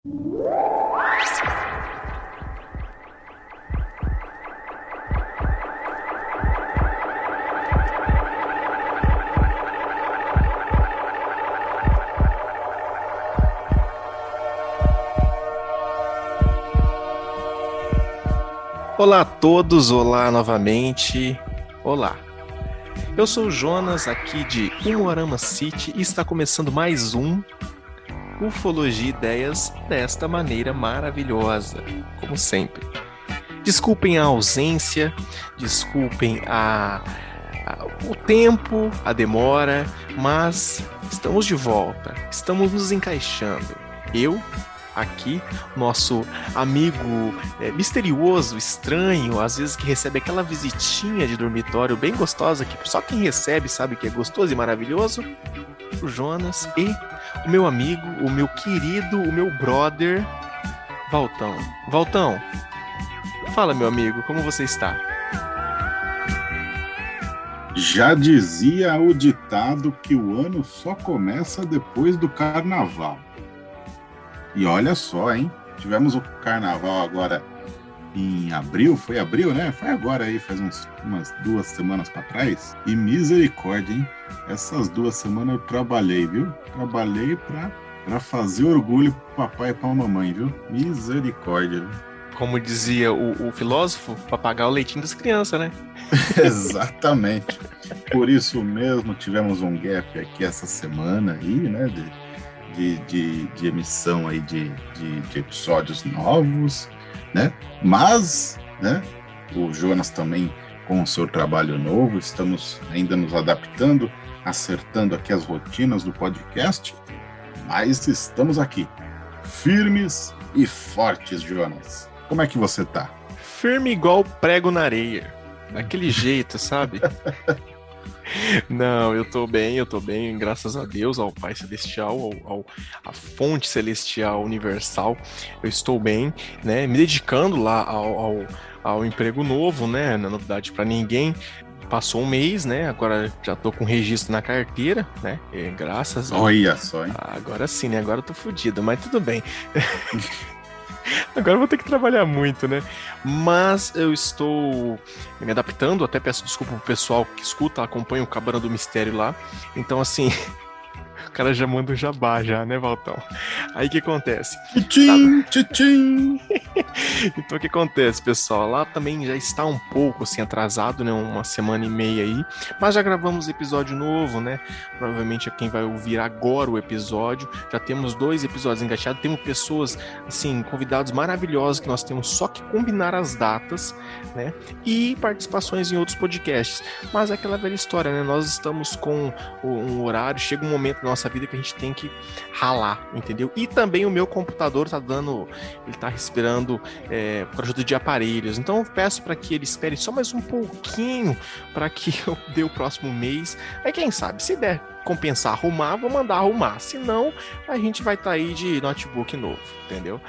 Olá a todos, olá novamente, olá. Eu sou o Jonas, aqui de Umuarama City, e está começando mais um Ufologia Ideias desta maneira maravilhosa, como sempre. Desculpem a ausência, desculpem o tempo, a demora, mas estamos de volta, estamos nos encaixando. Eu, aqui, nosso amigo misterioso, estranho, às vezes que recebe aquela visitinha de dormitório bem gostosa, que só quem recebe sabe que é gostoso e maravilhoso, o Jonas, e o meu amigo, o meu querido, o meu brother, Valtão. Valtão, fala, meu amigo, como você está? Já dizia o ditado que o ano só começa depois do carnaval. E olha só, hein? Tivemos o carnaval agora em abril, foi abril, né? Foi agora aí, faz umas 2 semanas para trás. E misericórdia, hein? Essas 2 semanas eu trabalhei, viu? Trabalhei pra fazer orgulho pro papai e pra mamãe, viu? Misericórdia, viu? Como dizia o filósofo, para pagar o leitinho das crianças, né? Exatamente. Por isso mesmo tivemos um gap aqui essa semana aí, né? De emissão aí de episódios novos, né? Mas, né? O Jonas também com o seu trabalho novo, estamos ainda nos adaptando, acertando aqui as rotinas do podcast, mas estamos aqui, firmes e fortes, Jonas. Como é que você tá? Firme igual prego na areia, daquele jeito, sabe? Não, eu tô bem, graças a Deus, ao Pai Celestial, à fonte celestial universal, eu estou bem, né, me dedicando lá ao emprego novo, né, não é novidade pra ninguém. Passou um mês, né, agora já tô com registro na carteira, né, graças a... Olha só, hein? Agora sim, né, agora eu tô fudido, mas tudo bem. Agora eu vou ter que trabalhar muito, né? Mas eu estou me adaptando, até peço desculpa pro pessoal que escuta, acompanha o Cabana do Mistério lá. Então, assim, o cara já manda o jabá já, né, Valtão? Aí o que acontece? Tchim, tchim. Então o que acontece, pessoal? Lá também já está um pouco assim atrasado, né? 1 semana e meia aí, mas já gravamos episódio novo, né? Provavelmente é quem vai ouvir agora o episódio. Já temos 2 episódios engaixados, temos pessoas, assim, convidados maravilhosos que nós temos só que combinar as datas, né? E participações em outros podcasts. Mas é aquela velha história, né? Nós estamos com um horário, chega um momento na nossa vida que a gente tem que ralar, entendeu? E também o meu computador ele tá respirando por ajuda de aparelhos, então eu peço para que ele espere só mais um pouquinho para que eu dê o próximo mês. Aí quem sabe, se der compensar arrumar, vou mandar arrumar, senão a gente vai estar aí de notebook novo, entendeu?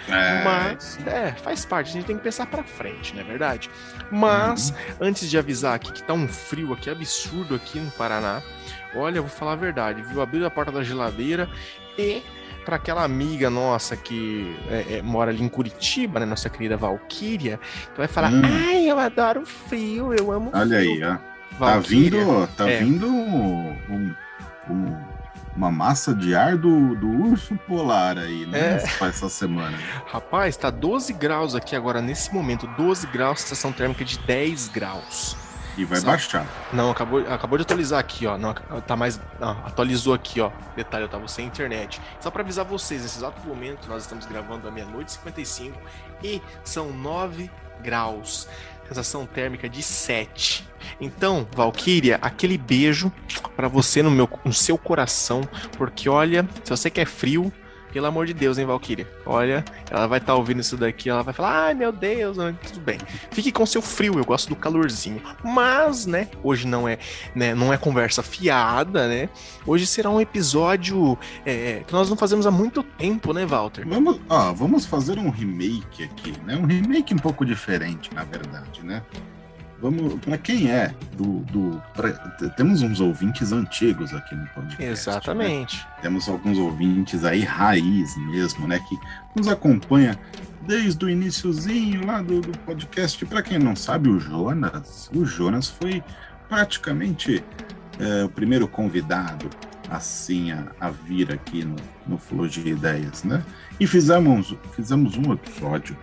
Mas faz parte, a gente tem que pensar para frente, não é verdade? Mas antes de avisar aqui que tá um frio aqui absurdo aqui no Paraná, olha, eu vou falar a verdade, viu? Abriu a porta da geladeira e para aquela amiga nossa que mora ali em Curitiba, né, nossa querida Valquíria, que vai falar, ai, eu adoro frio, eu amo Olha frio. aí, ó. Valquíria, Tá vindo uma massa de ar do urso polar aí, né? Essa semana. Rapaz, tá 12 graus aqui agora, nesse momento, 12 graus, sensação térmica de 10 graus. E vai baixar. Não, acabou de atualizar aqui, ó. Não, tá mais. Não, atualizou aqui, ó. Detalhe, eu tava sem internet. Só pra avisar vocês, nesse exato momento, nós estamos gravando à 00:55 e são 9 graus. Sensação térmica de 7. Então, Valquíria, aquele beijo pra você no seu coração, porque olha, se você quer frio, pelo amor de Deus, hein, Valquíria? Olha, ela vai estar ouvindo isso daqui, ela vai falar, ai, meu Deus, tudo bem. Fique com seu frio, eu gosto do calorzinho. Mas, né, hoje não é conversa fiada, né? Hoje será um episódio que nós não fazemos há muito tempo, né, Walter? Vamos fazer um remake aqui, né? Um remake um pouco diferente, na verdade, né? Vamos, para quem é temos uns ouvintes antigos aqui no podcast. Exatamente. Né? Temos alguns ouvintes aí, raiz mesmo, né? Que nos acompanha desde o iniciozinho lá do podcast. Para quem não sabe, o Jonas foi praticamente o primeiro convidado assim a vir aqui no Ufologia Ideias, né? E fizemos um episódio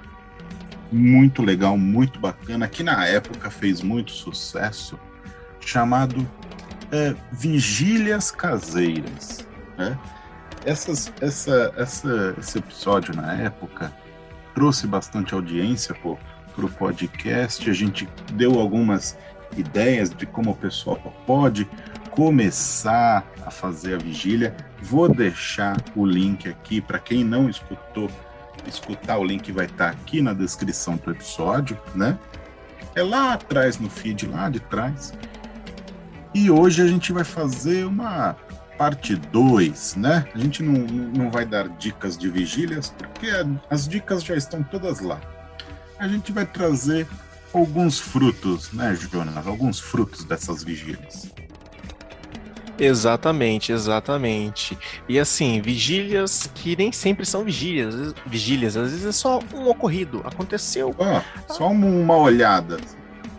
muito legal, muito bacana, que na época fez muito sucesso, chamado Vigílias Caseiras. Né? Esse episódio, na época, trouxe bastante audiência para o podcast. A gente deu algumas ideias de como o pessoal pode começar a fazer a vigília. Vou deixar o link aqui para quem não escutar, o link vai estar aqui na descrição do episódio, né? É lá atrás no feed, lá de trás. E hoje a gente vai fazer uma parte 2, né? A gente não vai dar dicas de vigílias, porque as dicas já estão todas lá. A gente vai trazer alguns frutos, né, Jonas? Alguns frutos dessas vigílias. Exatamente. E assim, vigílias que nem sempre são vigílias, às vezes é só um ocorrido, aconteceu. Só uma olhada.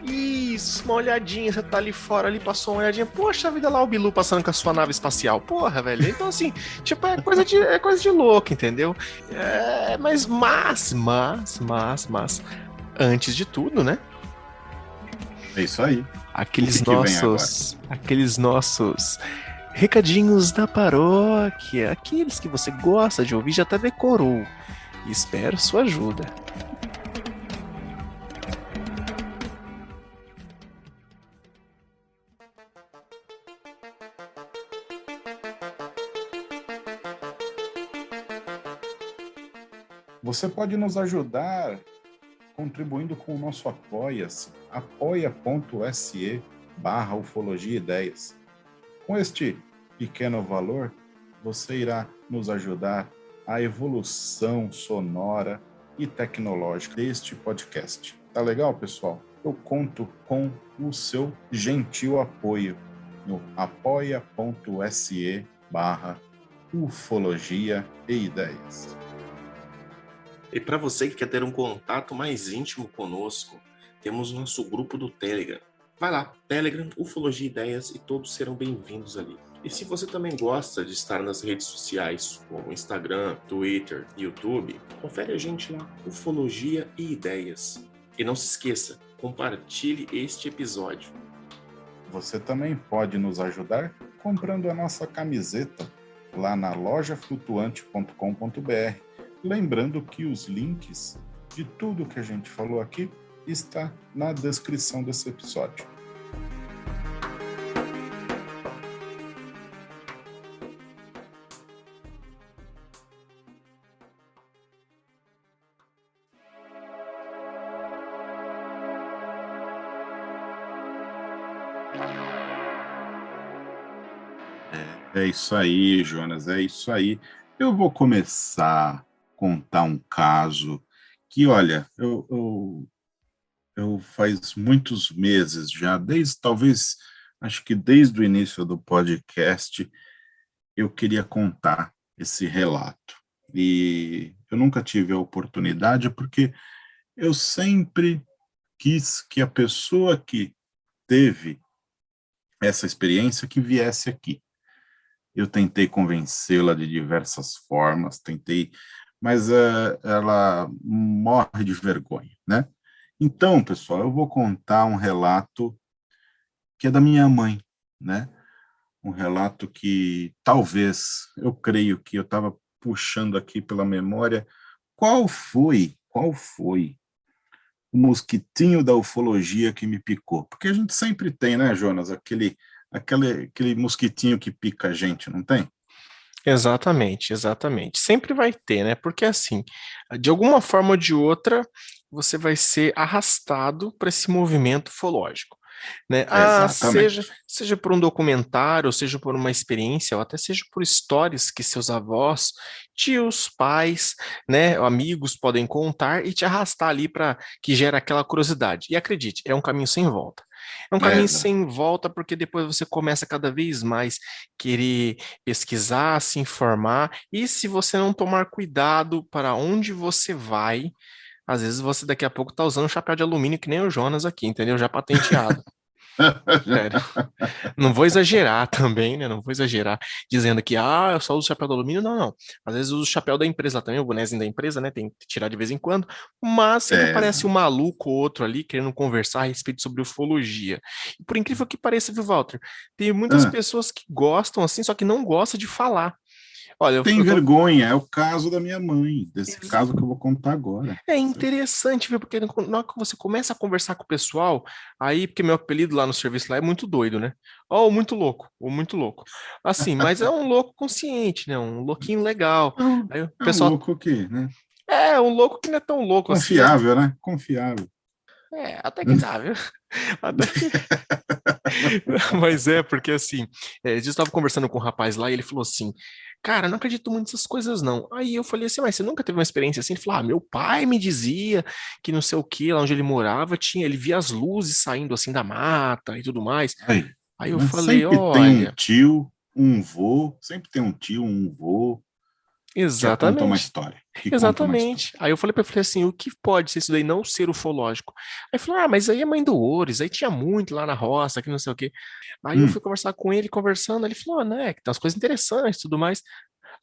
Isso, uma olhadinha, você tá ali fora, ali passou uma olhadinha, poxa vida, lá o Bilu passando com a sua nave espacial, porra, velho. Então assim, tipo, é coisa de louco, entendeu? Mas, antes de tudo, né? É isso aí. Aqueles nossos recadinhos da paróquia, aqueles que você gosta de ouvir, já até decorou. Espero sua ajuda. Você pode nos ajudar contribuindo com o nosso Apoia-se, apoia.se/Ufologia Ideias. Com este pequeno valor, você irá nos ajudar à evolução sonora e tecnológica deste podcast. Tá legal, pessoal? Eu conto com o seu gentil apoio no apoia.se/Ufologia e Ideias. E para você que quer ter um contato mais íntimo conosco, temos nosso grupo do Telegram. Vai lá, Telegram, Ufologia Ideias, e todos serão bem-vindos ali. E se você também gosta de estar nas redes sociais, como Instagram, Twitter, YouTube, confere a gente lá, Ufologia e Ideias. E não se esqueça, compartilhe este episódio. Você também pode nos ajudar comprando a nossa camiseta lá na lojaflutuante.com.br. Lembrando que os links de tudo que a gente falou aqui está na descrição desse episódio. É isso aí, Jonas, é isso aí. Eu vou começar a contar um caso que, olha, eu faz muitos meses já, acho que desde o início do podcast, eu queria contar esse relato. E eu nunca tive a oportunidade, porque eu sempre quis que a pessoa que teve essa experiência que viesse aqui. Eu tentei convencê-la de diversas formas, mas ela morre de vergonha, né? Então, pessoal, eu vou contar um relato que é da minha mãe, né? Um relato que talvez, eu creio que eu estava puxando aqui pela memória, qual foi o mosquitinho da ufologia que me picou? Porque a gente sempre tem, né, Jonas, aquele mosquitinho que pica a gente, não tem? Exatamente. Sempre vai ter, né? Porque assim, de alguma forma ou de outra, você vai ser arrastado para esse movimento ufológico. né? Seja, Exatamente. seja por um documentário, ou seja por uma experiência, ou até seja por histórias que seus avós, tios, pais, né, amigos podem contar e te arrastar ali para que gera aquela curiosidade. E acredite, é um caminho sem volta. É um caminho É, sem volta porque depois você começa cada vez mais querer pesquisar, se informar, e se você não tomar cuidado para onde você vai, às vezes você daqui a pouco tá usando um chapéu de alumínio que nem o Jonas aqui, entendeu? Já patenteado. Sério. Não vou exagerar também, né? Não vou exagerar dizendo que, eu só uso chapéu de alumínio. Não, não. Às vezes eu uso o chapéu da empresa também, o bonézinho da empresa, né? Tem que tirar de vez em quando. Mas sempre aparece um exato. maluco ou outro ali querendo conversar a respeito sobre ufologia. E por incrível que pareça, viu, Walter? Tem muitas Ah, pessoas que gostam assim, só que não gostam de falar. Olha, tem eu tô. vergonha, é o caso da minha mãe, desse caso que eu vou contar agora. É Certo? interessante, viu? Porque na hora que você começa a conversar com o pessoal, aí, porque meu apelido lá no serviço lá é muito doido, né? Ou muito louco, ou muito louco. Assim, mas é um louco consciente, né? Um louquinho legal. Aí o É um pessoal, louco que, né? um louco que não é tão louco assim, né? Confiável, né? Confiável. Até que dá, viu? Até que... Mas porque assim, a gente estava conversando com um rapaz lá e ele falou assim, cara, eu não acredito muito nessas coisas não. Aí eu falei assim, mas você nunca teve uma experiência assim? Ele falou, meu pai me dizia que não sei o que, lá onde ele morava, ele via as luzes saindo assim da mata e tudo mais. Aí, Aí eu né? falei, Sempre tem um olha, tio, um vô, sempre tem um tio, um vô que conta uma exatamente. história, que conta uma história. Exatamente. Aí eu falei para ele, falei assim, o que pode ser isso daí não ser ufológico? Aí ele falou, mas aí é Mãe do Oures, aí tinha muito lá na roça, que não sei o quê. Aí eu fui Hum, conversar com ele, conversando, ele falou, né, que tem umas coisas interessantes e tudo mais.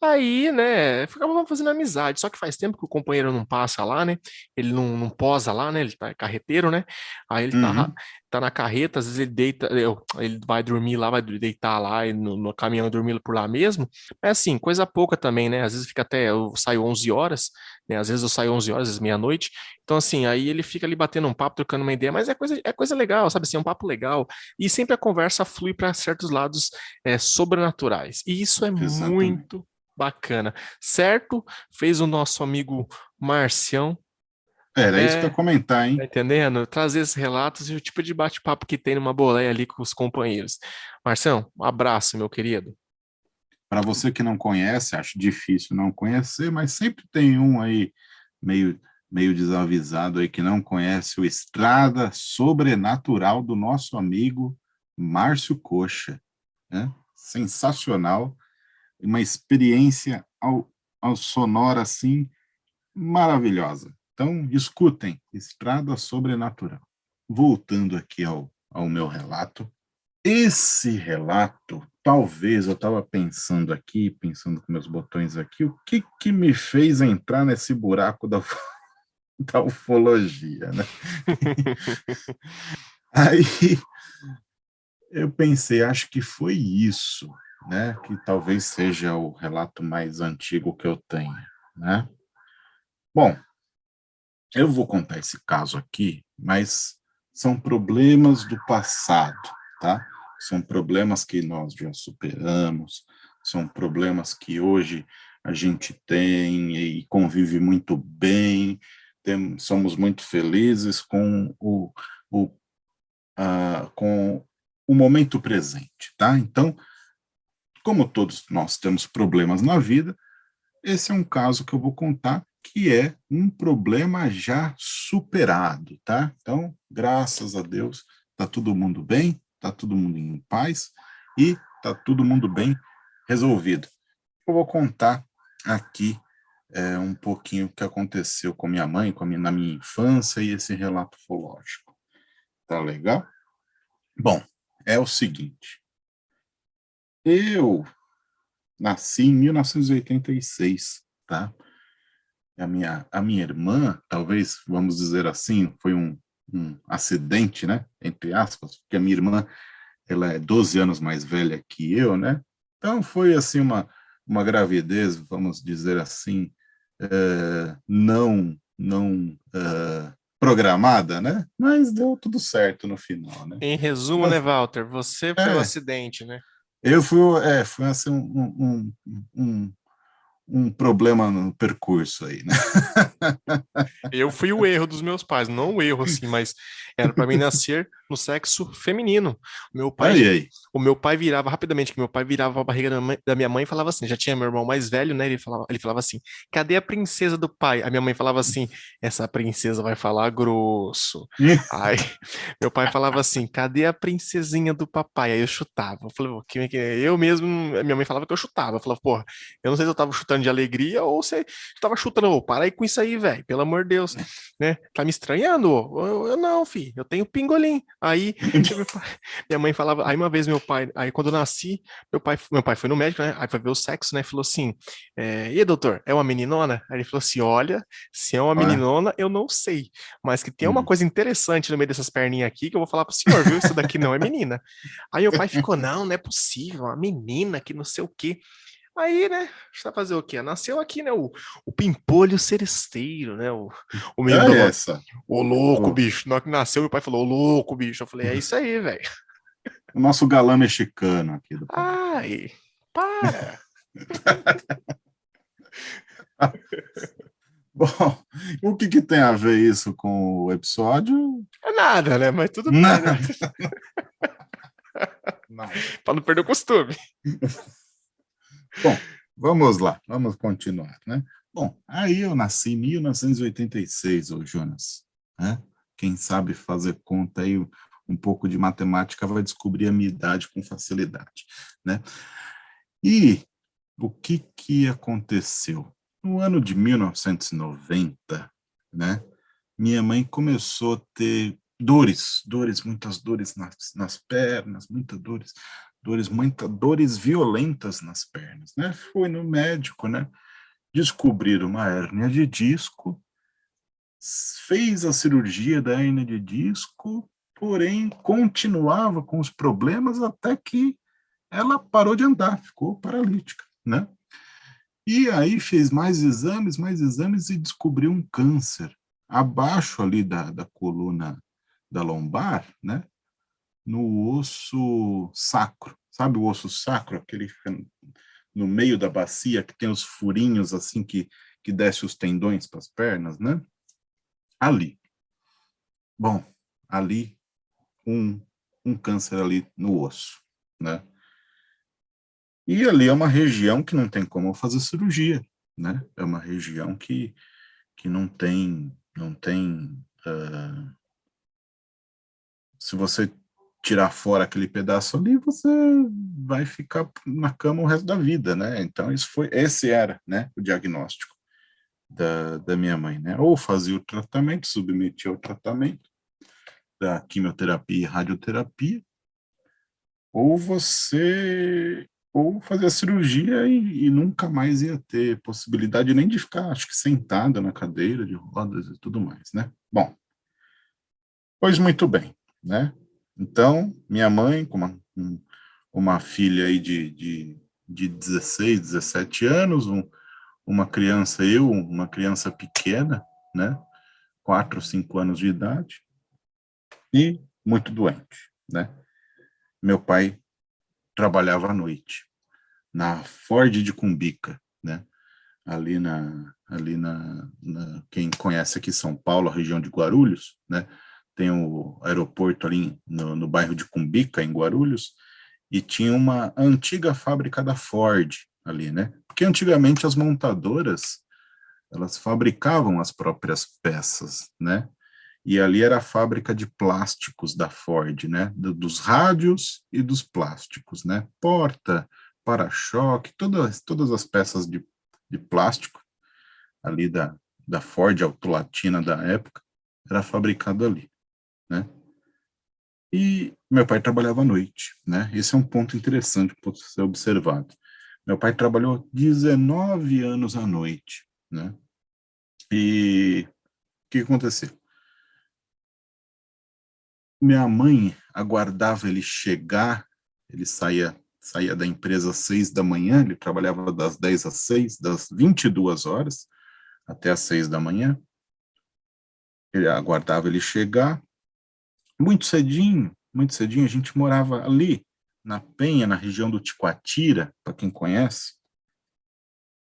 Aí, né, ficava fazendo amizade, só que faz tempo que o companheiro não passa lá, né, ele não posa lá, né, ele tá carreteiro, né, aí ele uhum. tá na carreta, às vezes ele deita, ele vai dormir lá, vai deitar lá e no caminhão dormir por lá mesmo, é assim, coisa pouca também, né, às vezes fica até, eu saio 11 horas, né, às vezes eu saio 11 horas, às vezes meia-noite, então assim, aí ele fica ali batendo um papo, trocando uma ideia, mas é coisa legal, sabe assim, é um papo legal, e sempre a conversa flui para certos lados sobrenaturais, e isso é Exatamente. muito bacana, certo? Fez o nosso amigo Marcião, Era isso que eu ia comentar, tá hein? entendendo? Trazer esses relatos e o tipo de bate-papo que tem numa boleia ali com os companheiros. Marcião, um abraço, meu querido. Para você que não conhece, acho difícil não conhecer, mas sempre tem um aí meio, meio desavisado aí que não conhece o Estrada Sobrenatural do nosso amigo Márcio Coxa, né? Sensacional, uma experiência ao sonora assim maravilhosa. Então, escutem, Estrada Sobrenatural. Voltando aqui ao meu relato, esse relato, talvez eu estava pensando aqui, pensando com meus botões aqui, o que que me fez entrar nesse buraco da, da ufologia, né? Aí eu pensei, acho que foi isso, né? Que talvez seja o relato mais antigo que eu tenha, né? Bom, eu vou contar esse caso aqui, mas são problemas do passado, tá? São problemas que nós já superamos, são problemas que hoje a gente tem e convive muito bem, somos muito felizes o, com o momento presente, tá? Então, como todos nós temos problemas na vida, esse é um caso que eu vou contar que é um problema já superado, tá? Então, graças a Deus, tá todo mundo bem, tá todo mundo em paz e tá todo mundo bem resolvido. Eu vou contar aqui um pouquinho o que aconteceu com minha mãe, na minha infância e esse relato ufológico. Tá legal? Bom, é o seguinte. Eu nasci em 1986, tá? A minha irmã, talvez, vamos dizer assim, foi um acidente, né? Entre aspas, porque a minha irmã, ela é 12 anos mais velha que eu, né? Então foi assim uma gravidez, vamos dizer assim, não programada, né? Mas deu tudo certo no final, né? Em resumo, né, Mas, Walter? Você pelo é, acidente, né? eu foi assim um problema no percurso aí, né? Eu fui o erro dos meus pais, não o erro assim, mas era para mim nascer no sexo feminino. Meu pai, Aí, aí. o meu pai virava rapidamente, que meu pai virava a barriga da minha mãe e falava assim, já tinha meu irmão mais velho, né? Ele falava assim, cadê a princesa do pai? A minha mãe falava assim, essa princesa vai falar grosso. Aí meu pai falava assim, cadê a princesinha do papai? Aí eu chutava. Eu falei, eu mesmo, minha mãe falava que eu chutava. Eu falava, porra, eu não sei se eu tava chutando de alegria ou se eu tava chutando, ô, para aí com isso aí, velho, pelo amor de Deus, né? Tá me estranhando? Ô? Eu não, filho, eu tenho pingolim. Aí minha mãe falava, aí uma vez meu pai, aí quando eu nasci, meu pai foi no médico, né? Aí foi ver o sexo, né? Falou assim, e aí, doutor, é uma meninona? Aí ele falou assim, olha, se é uma Ó, meninona, eu não sei, mas que tem uma hum. coisa interessante no meio dessas perninhas aqui que eu vou falar pro senhor, viu? Isso daqui não é menina. Aí meu pai ficou, não é possível, uma menina que não sei o quê. Aí, né, vai fazer o quê? Nasceu aqui, né, o pimpolho seresteiro, né, o menino É dava, essa. ô louco, O, bicho. Na hora que nasceu, meu pai falou, ô louco, bicho. Eu falei, é isso aí, velho. o nosso galã mexicano aqui do programa. Ai, para. Bom, o que que tem a ver isso com o episódio? É nada, né, mas tudo bem, né, Não, nada. pra não perder o costume. Bom, vamos lá, vamos continuar, né? Bom, aí eu nasci em 1986, ô Jonas, né? Quem sabe fazer conta aí, um pouco de matemática vai descobrir a minha idade com facilidade, né? E o que que aconteceu? No ano de 1990, né? Minha mãe começou a ter dores, muitas dores nas pernas, muitas dores violentas nas pernas, né? Foi no médico, né? Descobriram uma hérnia de disco, fez a cirurgia da hérnia de disco, porém continuava com os problemas até que ela parou de andar, ficou paralítica, né? E aí fez mais exames e descobriu um câncer abaixo ali da coluna da lombar, né? No osso sacro. Sabe o osso sacro, aquele no meio da bacia que tem os furinhos assim que desce os tendões para as pernas, né? Ali. Bom, ali um, um câncer ali no osso, né? E ali é uma região que não tem como fazer cirurgia, né? É uma região que não tem, se você tirar fora aquele pedaço ali, você vai ficar na cama o resto da vida, né? Então esse era, né, o diagnóstico da minha mãe, né? Ou fazia o tratamento, submetia ao tratamento da quimioterapia e radioterapia, ou você ou fazia cirurgia e nunca mais ia ter possibilidade nem de ficar, acho que sentada na cadeira de rodas e tudo mais, né? Bom, pois muito bem, né? Então, minha mãe, com uma filha aí de 16, 17 anos, uma criança, uma criança pequena, né? 4, 5 anos de idade, e muito doente, né? Meu pai trabalhava à noite, na Ford de Cumbica, né? Quem conhece aqui São Paulo, a região de Guarulhos, né? Tem o aeroporto ali no bairro de Cumbica, em Guarulhos, e tinha uma antiga fábrica da Ford ali, né? Porque antigamente as montadoras, elas fabricavam as próprias peças, né? E ali era a fábrica de plásticos da Ford, né? Dos rádios e dos plásticos, né? Porta, para-choque, todas as peças de plástico ali da Ford Autolatina da época, era fabricado ali, né? E meu pai trabalhava à noite, né? Esse é um ponto interessante para ser observado. Meu pai trabalhou 19 anos à noite, né? E o que aconteceu? Minha mãe aguardava ele chegar, ele saía da empresa às 6 da manhã, ele trabalhava das 10 às 6, das 22 horas até às 6 da manhã. Ele aguardava ele chegar. Muito cedinho, a gente morava ali, na Penha, na região do Ticoatira, para quem conhece,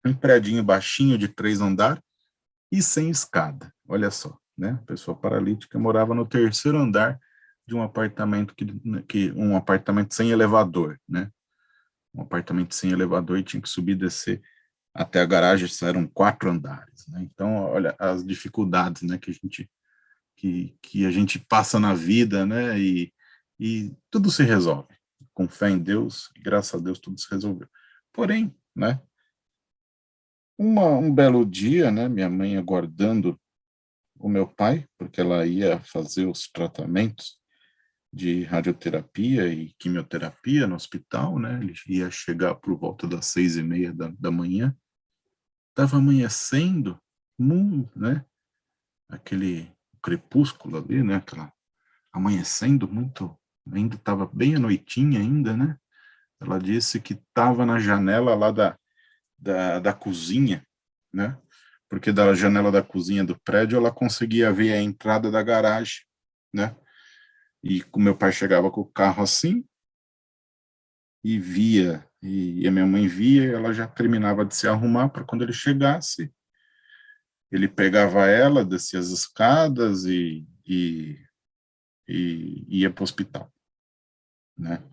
um predinho baixinho de 3 andares e sem escada. Olha só, né? A pessoa paralítica morava no terceiro andar de um apartamento um apartamento sem elevador, né? Um apartamento sem elevador e tinha que subir e descer até a garagem, eram 4 andares, né? Então, olha as dificuldades, né, que a gente passa na vida, né? E tudo se resolve. Com fé em Deus, graças a Deus, tudo se resolveu. Porém, né? Um belo dia, né? Minha mãe aguardando o meu pai, porque ela ia fazer os tratamentos de radioterapia e quimioterapia no hospital, né? Ele ia chegar por volta das 6:30 da manhã. Estava amanhecendo, né? Aquele crepúsculo ali, né? Amanhecendo muito, ainda estava bem à noitinha ainda, né? Ela disse que estava na janela lá da cozinha, né? Porque da janela da cozinha do prédio ela conseguia ver a entrada da garagem, né? E o meu pai chegava com o carro assim e via, e a minha mãe via, e ela já terminava de se arrumar para quando ele chegasse, ele pegava ela, descia as escadas e ia para o hospital, né?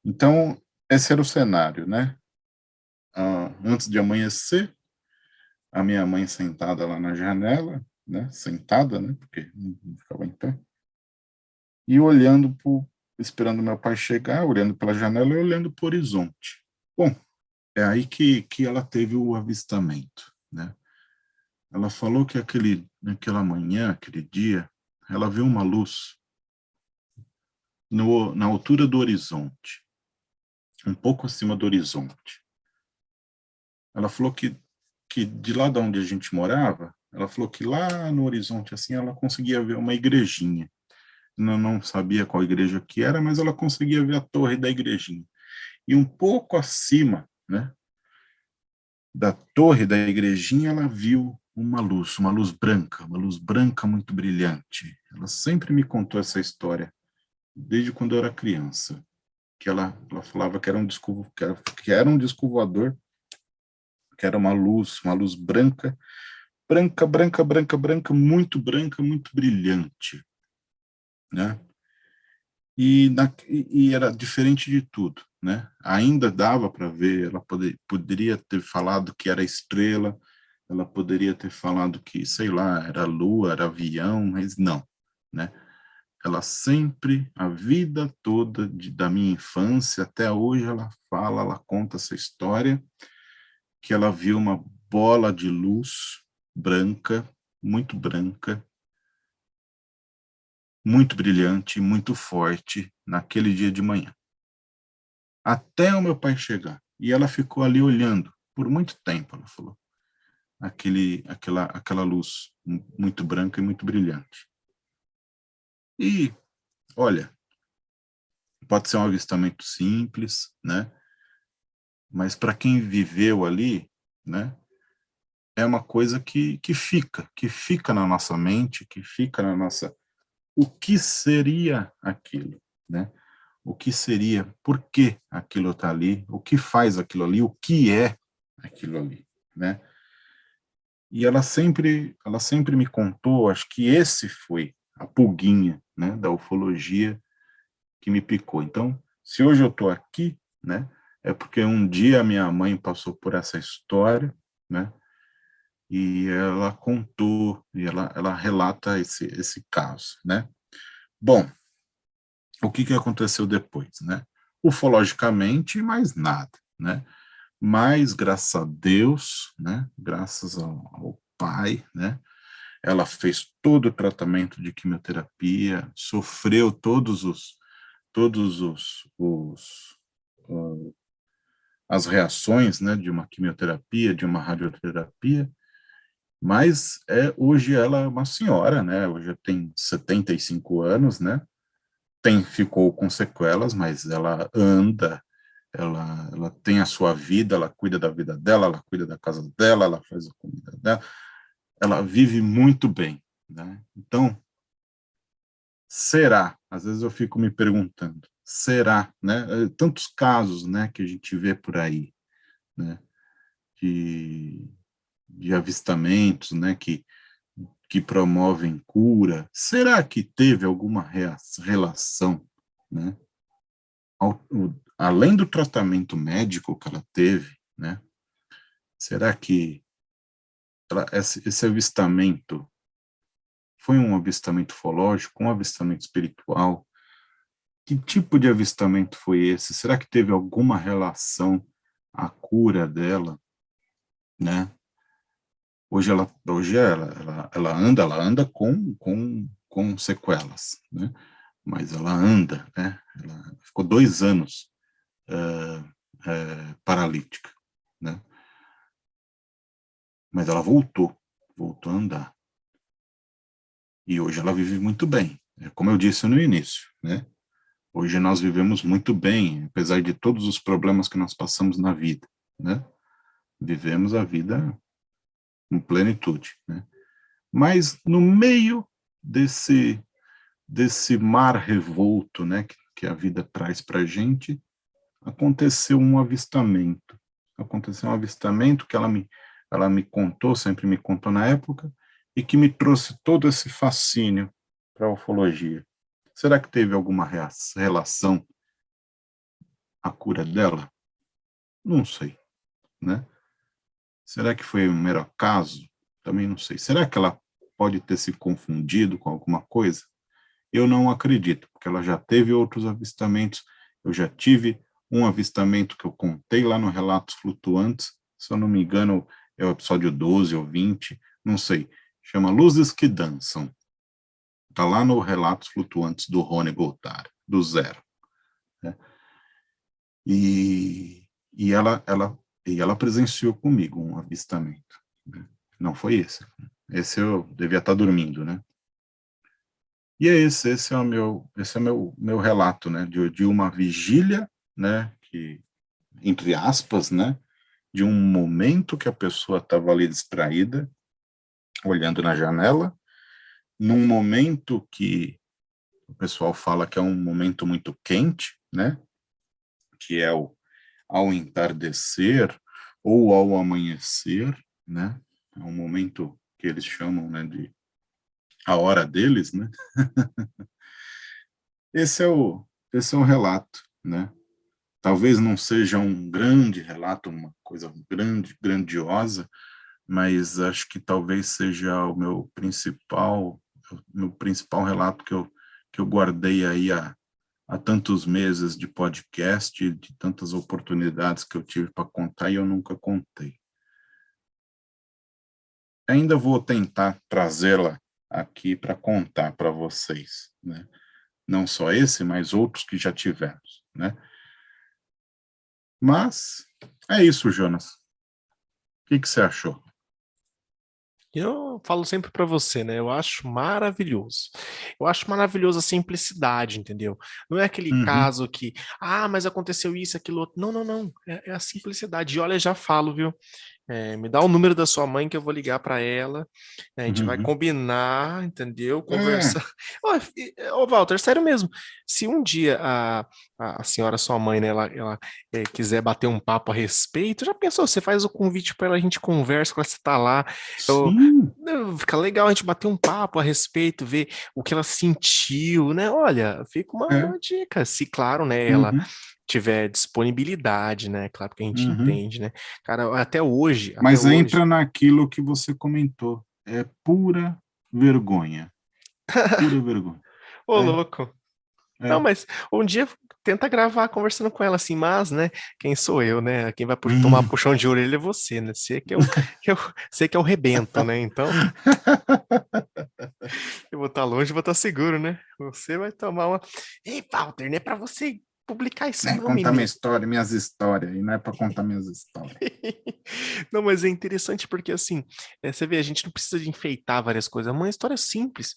Então, esse era o cenário, né? Antes de amanhecer, a minha mãe sentada lá na janela, né? Sentada, né? Porque não ficava em pé. E olhando esperando meu pai chegar, olhando pela janela e olhando para o horizonte. Bom, é aí que ela teve o avistamento, né? Ela falou que naquela manhã, aquele dia, ela viu uma luz na altura do horizonte, um pouco acima do horizonte. Ela falou que de lá de onde a gente morava, ela falou que lá no horizonte, assim, ela conseguia ver uma igrejinha. Não sabia qual igreja que era, mas ela conseguia ver a torre da igrejinha. E um pouco acima, né, da torre da igrejinha, ela viu uma luz branca muito brilhante. Ela sempre me contou essa história, desde quando eu era criança, que ela falava que era um disco voador, que era uma luz branca, branca, muito brilhante, né? E era diferente de tudo, né? Ainda dava para ver, ela poderia ter falado que era estrela, ela poderia ter falado que, sei lá, era lua, era avião, mas não, né? Ela sempre, a vida toda da minha infância até hoje, ela conta essa história, que ela viu uma bola de luz branca, muito brilhante, muito forte, naquele dia de manhã. Até o meu pai chegar. E ela ficou ali olhando, por muito tempo, ela falou. Aquela luz muito branca e muito brilhante. E, olha, pode ser um avistamento simples, né? Mas para quem viveu ali, né? É uma coisa que fica na nossa mente, que fica na nossa... O que seria aquilo, né? O que seria, por que aquilo está ali, o que faz aquilo ali, o que é aquilo ali, né? E ela sempre me contou, acho que esse foi a pulguinha, né, da ufologia que me picou. Então, se hoje eu estou aqui, né, é porque um dia minha mãe passou por essa história, né, e ela contou, e ela relata esse caso, né. Bom, o que aconteceu depois, né? Ufologicamente, mais nada, né? Mas, graças a Deus, né? Graças ao Pai, né? Ela fez todo o tratamento de quimioterapia, sofreu todos as reações, né? De uma quimioterapia, de uma radioterapia, mas hoje ela é uma senhora, né? Hoje tem 75 anos, né? Ficou com sequelas, mas ela anda, ela tem a sua vida, ela cuida da vida dela, ela cuida da casa dela, ela faz a comida dela, ela vive muito bem, né? Então, será? Às vezes eu fico me perguntando, será, né? Tantos casos, né, que a gente vê por aí, né, de avistamentos, né, que promovem cura, será que teve alguma relação, né? Além do tratamento médico que ela teve, né? Será que esse avistamento foi um avistamento ufológico, um avistamento espiritual? Que tipo de avistamento foi esse? Será que teve alguma relação à cura dela, né? Ela anda com sequelas, né? Mas ela anda, né? Ela ficou 2 anos paralítica, né? Mas ela voltou a andar. E hoje ela vive muito bem, como eu disse no início, né? Hoje nós vivemos muito bem, apesar de todos os problemas que nós passamos na vida, né? Vivemos a vida com plenitude, né? Mas no meio desse mar revolto, né, que a vida traz para a gente, aconteceu um avistamento. Aconteceu um avistamento que ela me contou, sempre me contou na época, e que me trouxe todo esse fascínio para a ufologia. Será que teve alguma relação a cura dela? Não sei, né? Será que foi um mero acaso? Também não sei. Será que ela pode ter se confundido com alguma coisa? Eu não acredito, porque ela já teve outros avistamentos. Eu já tive um avistamento que eu contei lá no Relatos Flutuantes, se eu não me engano, é o episódio 12 ou 20, não sei. Chama Luzes que Dançam. Está lá no Relatos Flutuantes do Rony Goltar, do Zero, né? E ela presenciou comigo um avistamento, né? Não foi esse. Esse eu devia estar dormindo, né? E esse é o meu relato, né? De uma vigília, né? Que, entre aspas, né? De um momento que a pessoa estava ali distraída, olhando na janela, num momento que o pessoal fala que é um momento muito quente, né? Que é ao entardecer ou ao amanhecer, né? É um momento que eles chamam, né, de a hora deles, né? Esse é o relato, né? Talvez não seja um grande relato, uma coisa grandiosa, mas acho que talvez seja o meu principal relato que eu guardei aí há tantos meses de podcast, de tantas oportunidades que eu tive para contar e eu nunca contei. Ainda vou tentar trazê-la aqui para contar para vocês, né? Não só esse, mas outros que já tivemos, né? Mas é isso, Jonas. O que você achou? Eu falo sempre para você, né? Eu acho maravilhoso. Eu acho maravilhoso a simplicidade, entendeu? Não é aquele Uhum, caso que, mas aconteceu isso, aquilo outro. Não, não, não. É a simplicidade. E olha, já falo, viu? Me dá o número da sua mãe que eu vou ligar para ela. A gente vai uhum. combinar, entendeu? É, Conversar. Ô, Walter, sério mesmo. Se um dia a senhora, sua mãe, né, ela quiser bater um papo a respeito, já pensou? Você faz o convite para ela, a gente conversa quando você está lá. Eu, sim, Fica legal a gente bater um papo a respeito, ver o que ela sentiu, né? Olha, fica é, uma dica. Se, claro, né, ela uhum, tiver disponibilidade, né? Claro que a gente uhum. entende, né? Cara, até Mas hoje. entra naquilo que você comentou. É pura vergonha. Pura vergonha. Ô, É, louco. Não, é. mas um dia tenta gravar conversando com ela assim, mas, né? Quem sou eu, né? Quem vai tomar Hum. puxão de orelha é você, né? Você que é o rebento, né? Então, eu vou estar longe, vou estar seguro, né? Você vai tomar uma. Ei, Walter, não é pra você publicar isso, É, não, contar minha menino. história, minhas histórias, e não é para contar minhas histórias. Não, mas é interessante porque, assim, você vê, a gente não precisa de enfeitar várias coisas, é uma história simples.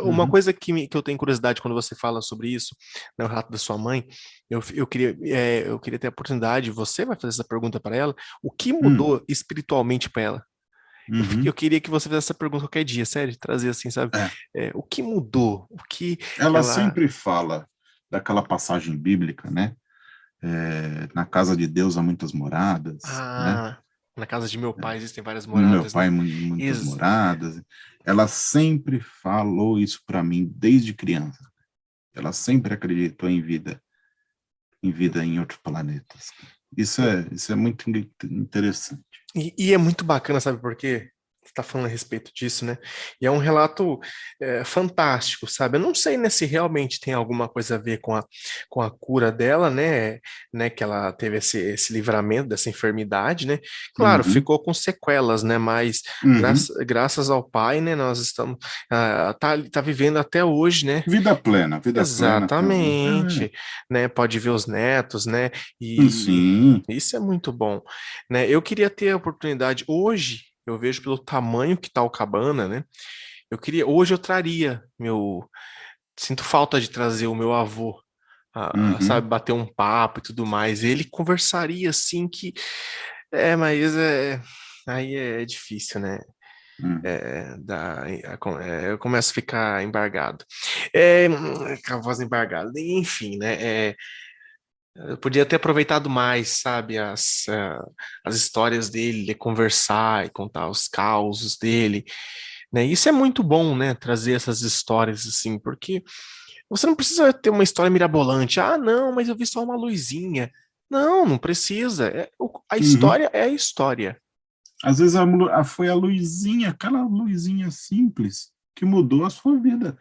Uma Uhum, coisa que eu tenho curiosidade quando você fala sobre isso, né, o relato da sua mãe, eu queria ter a oportunidade, você vai fazer essa pergunta para ela, o que hum, mudou espiritualmente para ela? Eu uhum. queria que você fizesse essa pergunta qualquer dia, sério, trazer assim, sabe? É. O que mudou? O que Ela ela. sempre fala daquela passagem bíblica, né? Na casa de Deus há muitas moradas, né? Ah, na casa de meu pai existem várias No meu moradas, né? pai muitas moradas. ela sempre falou isso para mim desde criança. Ela sempre acreditou em vida em outros planetas. Isso é muito interessante. E é muito bacana, sabe por quê? Você está falando a respeito disso, né? E é um relato fantástico, sabe? Eu não sei, né, se realmente tem alguma coisa a ver com a cura dela, né? Que ela teve esse livramento dessa enfermidade, né? Claro, Uhum, ficou com sequelas, né? Mas uhum. graças ao Pai, né? Nós estamos tá vivendo até hoje, né? Vida plena até hoje. Exatamente, né? Pode ver os netos, né? E Sim. isso é muito bom, né? Eu queria ter a oportunidade hoje. Eu vejo pelo tamanho que tá o cabana, né? Hoje eu traria sinto falta de trazer o meu avô, Uhum, sabe, bater um papo e tudo mais. Ele conversaria assim mas aí é difícil, né? uhum. Eu começo a ficar embargado. É, com a voz embargada. Enfim, né? Eu podia ter aproveitado mais, sabe, as histórias dele, conversar e contar os causos dele, né? Isso é muito bom, né? Trazer essas histórias assim, porque você não precisa ter uma história mirabolante. Ah, não, mas eu vi só uma luzinha. Não, não precisa. A Uhum. história é a história. Às vezes foi a luzinha, aquela luzinha simples, que mudou a sua vida.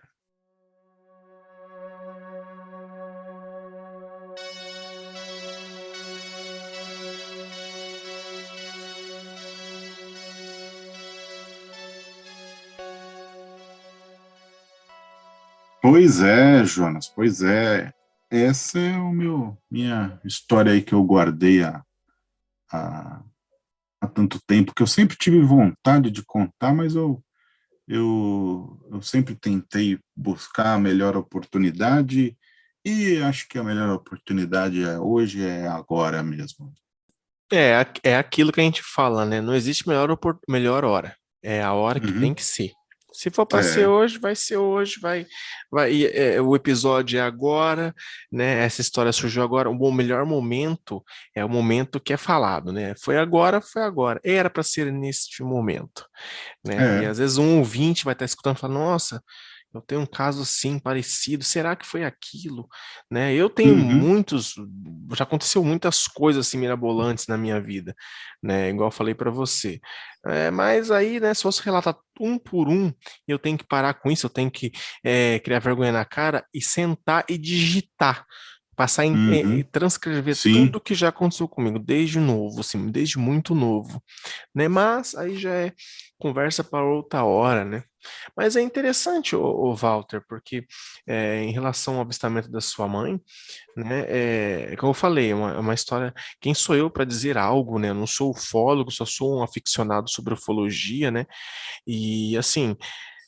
Pois é, Jonas, pois é. Essa é minha história aí que eu guardei há, há tanto tempo, que eu sempre tive vontade de contar, mas eu sempre tentei buscar a melhor oportunidade, e acho que a melhor oportunidade hoje, é agora mesmo. É aquilo que a gente fala, né? Não existe melhor hora. É a hora que tem Uhum. que ser. Se for para ser É. hoje, vai ser hoje, o episódio é agora, né? Essa história surgiu agora. O melhor momento é o momento que é falado, né? Foi agora. Era para ser neste momento, né? E É. às vezes um ouvinte vai estar escutando e falar, nossa, eu tenho um caso assim parecido, será que foi aquilo? Né? Eu tenho Uhum. já aconteceu muitas coisas assim mirabolantes na minha vida, né? Igual eu falei para você. Mas aí, né, se fosse relatar um por um, eu tenho que parar com isso, eu tenho que criar vergonha na cara e sentar e digitar. Passar e Uhum. transcrever Sim. tudo que já aconteceu comigo, desde novo, assim, desde muito novo, né? Mas aí já é conversa para outra hora, né? Mas é interessante, o Walter, porque em relação ao avistamento da sua mãe, né, como eu falei, é uma história. Quem sou eu para dizer algo, né? Eu não sou ufólogo, só sou um aficionado sobre ufologia, né? E assim,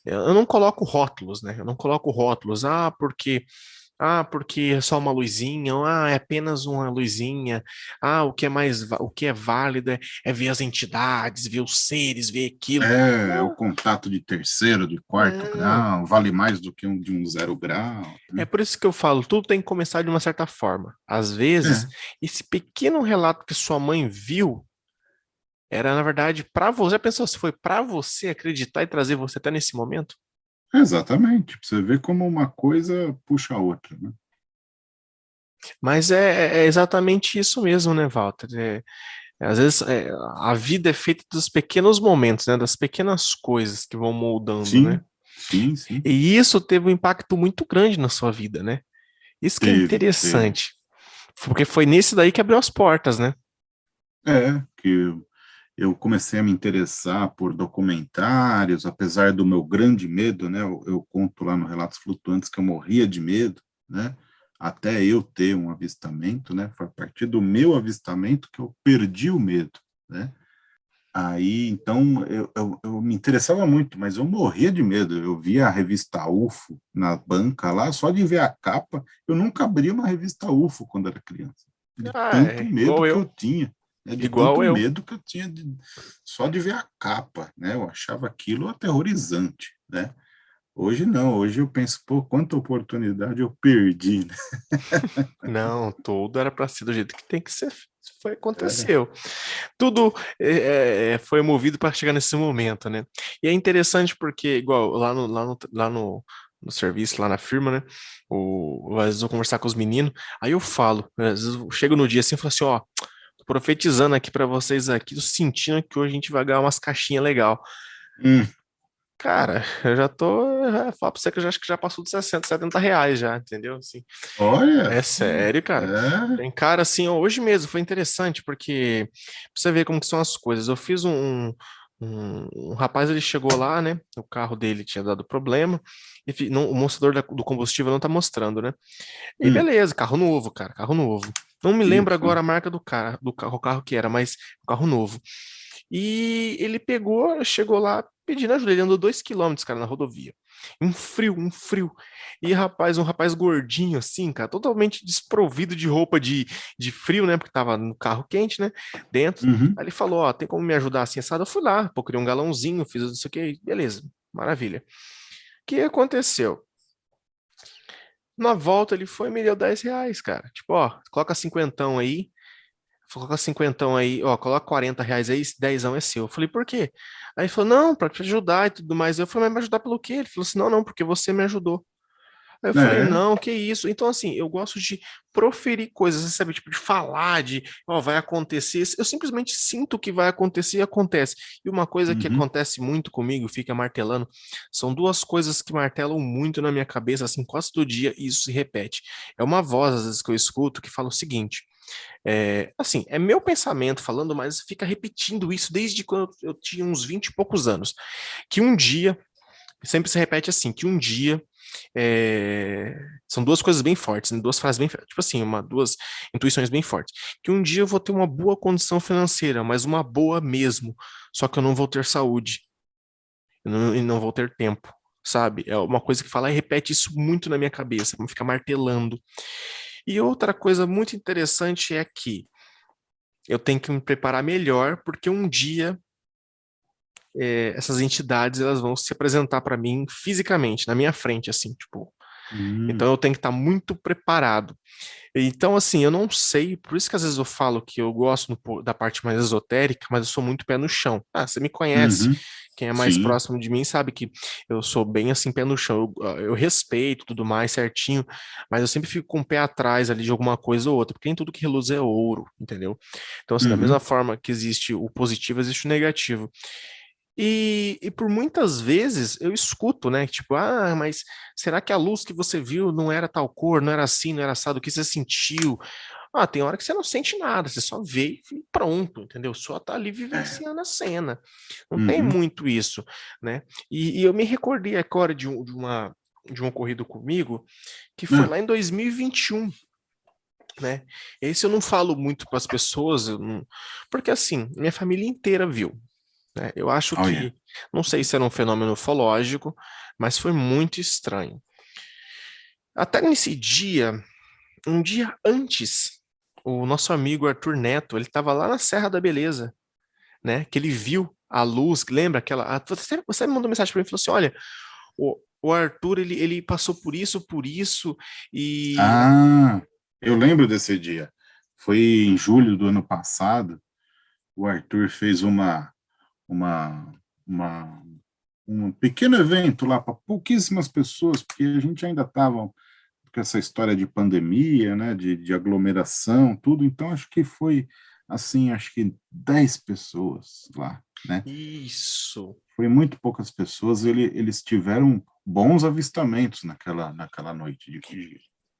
eu não coloco rótulos, né? Eu não coloco rótulos, porque é só uma luzinha, ou é apenas uma luzinha. O que é válido é ver as entidades, ver os seres, ver aquilo. É o Não, contato de terceiro, de quarto não. grau, vale mais do que um de um 0 grau, É né? por isso que eu falo, tudo tem que começar de uma certa forma. Às vezes, É, esse pequeno relato que sua mãe viu era, na verdade, para você. Já pensou se foi para você acreditar e trazer você até nesse momento? exatamente. Você vê como uma coisa puxa a outra, né? Mas é exatamente isso mesmo, né, Walter? Às vezes a vida é feita dos pequenos momentos, né, das pequenas coisas que vão moldando, né? Sim, sim, sim. E isso teve um impacto muito grande na sua vida, né? Isso que é Teve. interessante, porque foi nesse daí que abriu as portas, né? Que eu comecei a me interessar por documentários, apesar do meu grande medo, né? Eu conto lá no Relatos Flutuantes que eu morria de medo, né? Até eu ter um avistamento, né? Foi a partir do meu avistamento que eu perdi o medo, né? Aí, então, eu me interessava muito, mas eu morria de medo. Eu via a revista UFO na banca lá, só de ver a capa, eu nunca abria uma revista UFO quando era criança, de tanto medo Igual que eu eu, tinha, né, de igual tanto eu. medo que eu tinha só de ver a capa, né? Eu achava aquilo aterrorizante, né? Hoje não, hoje eu penso, pô, quanta oportunidade eu perdi, né? Não, tudo era para ser do jeito que tem que ser. Foi, É. aconteceu. Tudo foi movido para chegar nesse momento, né? E é interessante porque, igual, no serviço, lá na firma, né? Às vezes eu conversar com os meninos, aí eu falo, às vezes eu chego no dia assim e falo assim, ó, tô profetizando aqui para vocês aqui, tô sentindo que hoje a gente vai ganhar umas caixinhas legal. Hum, Cara, eu já tô, falo pra você que eu já acho que já passou de 60, R$ 70 já, entendeu? Assim, olha, é sério, cara. é, Tem cara assim, ó, hoje mesmo foi interessante, porque pra você ver como que são as coisas. Eu fiz um rapaz, ele chegou lá, né? O carro dele tinha dado problema, e o mostrador do combustível não tá mostrando, né? E hum, beleza, carro novo, cara, carro novo. Não me lembro isso. agora a marca do carro, o carro que era, mas carro novo. E ele pegou, chegou lá pedindo ajuda. Ele andou 2 quilômetros, cara, na rodovia. Um frio. E rapaz, um rapaz gordinho, assim, cara, totalmente desprovido de roupa de frio, né? Porque tava no carro quente, né? Dentro. Uhum, Aí ele falou: Ó, tem como me ajudar assim, assado? Eu fui lá, pô, criei um galãozinho, fiz não sei o que, beleza, maravilha. O que aconteceu? Na volta ele foi e me deu R$ 10, cara. Tipo, ó, coloca cinquentão aí. Coloca cinquentão aí, ó, coloca R$ 40 aí, esse dezão é seu. Eu falei, por quê? Aí ele falou, não, pra te ajudar e tudo mais. Eu falei, mas me ajudar pelo quê? Ele falou assim, não, não, porque você me ajudou. Aí eu falei, é, não, que isso? Então, assim, eu gosto de proferir coisas, você sabe, tipo, de falar, de, ó, vai acontecer. Eu simplesmente sinto que vai acontecer e acontece. E uma coisa que uhum, acontece muito comigo, fica martelando, são duas coisas que martelam muito na minha cabeça, assim, quase todo dia, e isso se repete. É uma voz, às vezes, que eu escuto, que fala o seguinte. Assim, é meu pensamento falando, mas fica repetindo isso desde quando eu tinha uns 20 e poucos anos. Que um dia, sempre se repete assim, que um dia. é, São duas coisas bem fortes, né? Duas frases bem, tipo assim, duas intuições bem fortes. Que um dia eu vou ter uma boa condição financeira, mas uma boa mesmo. Só que eu não vou ter saúde, e não vou ter tempo. Sabe? É uma coisa que fala e repete isso muito na minha cabeça, fica martelando. E outra coisa muito interessante é que eu tenho que me preparar melhor, porque um dia essas entidades elas vão se apresentar para mim fisicamente, na minha frente, assim, tipo. Então hum, eu tenho que estar muito preparado. Então, assim, eu não sei, por isso que às vezes eu falo que eu gosto da parte mais esotérica, mas eu sou muito pé no chão. Ah, você me conhece. uhum, Quem é mais sim, próximo de mim sabe que eu sou bem assim, pé no chão. Eu respeito tudo mais certinho, mas eu sempre fico com o pé atrás ali de alguma coisa ou outra, porque nem tudo que reluz é ouro, entendeu? Então, assim, da mesma uhum, forma que existe o positivo, existe o negativo. E por muitas vezes eu escuto, né? Tipo, ah, mas será que a luz que você viu não era tal cor, não era assim, não era assado, o que você sentiu? Ah, tem hora que você não sente nada, você só vê e pronto, entendeu? Só tá ali é, vivenciando a cena. Não tem uhum, muito isso, né? E eu me recordei agora de um ocorrido comigo que foi ah, lá em 2021, né? Esse eu não falo muito para as pessoas, porque assim, minha família inteira viu, né? Eu acho olha, que, não sei se era um fenômeno ufológico, mas foi muito estranho. Até nesse dia, um dia antes, o nosso amigo Arthur Neto, ele estava lá na Serra da Beleza, né? Que ele viu a luz, lembra aquela? Você me mandou mensagem para mim e falou assim: olha, o Arthur ele passou por isso, e ah, eu lembro desse dia, foi em julho do ano passado, o Arthur fez uma, uma um pequeno evento lá para pouquíssimas pessoas, porque a gente ainda estava com essa história de pandemia, né, de aglomeração, tudo, então acho que foi, assim, acho que 10 pessoas lá, né, isso. foi muito poucas pessoas, eles tiveram bons avistamentos naquela noite de.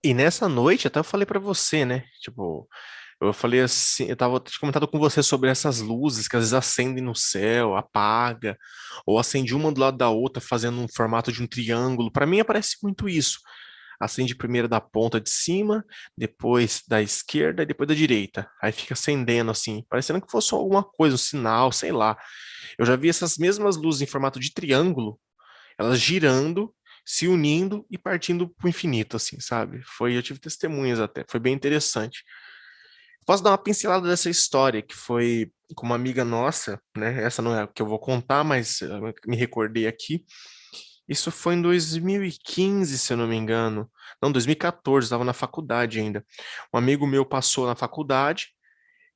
E nessa noite, até eu falei para você, né? Tipo, eu falei assim, eu tava te comentado com você sobre essas luzes que às vezes acendem no céu, apaga, ou acende uma do lado da outra, fazendo um formato de um triângulo. Para mim aparece muito isso. Acende primeiro da ponta de cima, depois da esquerda e depois da direita. Aí fica acendendo assim, parecendo que fosse alguma coisa, um sinal, sei lá. Eu já vi essas mesmas luzes em formato de triângulo, elas girando, se unindo e partindo para o infinito, assim, sabe? Eu tive testemunhas até, foi bem interessante. Posso dar uma pincelada dessa história, que foi com uma amiga nossa, né? Essa não é a que eu vou contar, mas me recordei aqui. Isso foi em 2015, se eu não me engano. Não, 2014, estava na faculdade ainda. Um amigo meu passou na faculdade,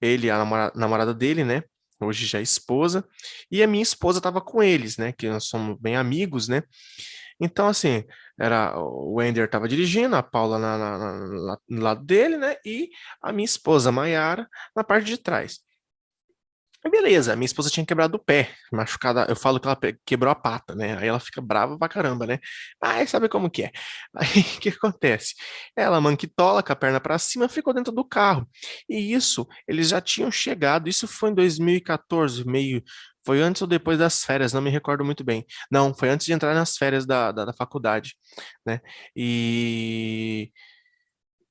ele, a namorada dele, né? Hoje já é esposa, e a minha esposa estava com eles, né? Que nós somos bem amigos, né? Então, assim, era o Ender estava dirigindo, a Paula no lado dele, né? E a minha esposa, Maiara, na parte de trás. E beleza, minha esposa tinha quebrado o pé, machucada. Eu falo que ela quebrou a pata, né? Aí ela fica brava pra caramba, né? Mas sabe como que é? Aí o que acontece? Ela manquitola com a perna pra cima, ficou dentro do carro. E isso, eles já tinham chegado. Isso foi em 2014, meio. Foi antes ou depois das férias, não me recordo muito bem. Não, foi antes de entrar nas férias da faculdade, né? E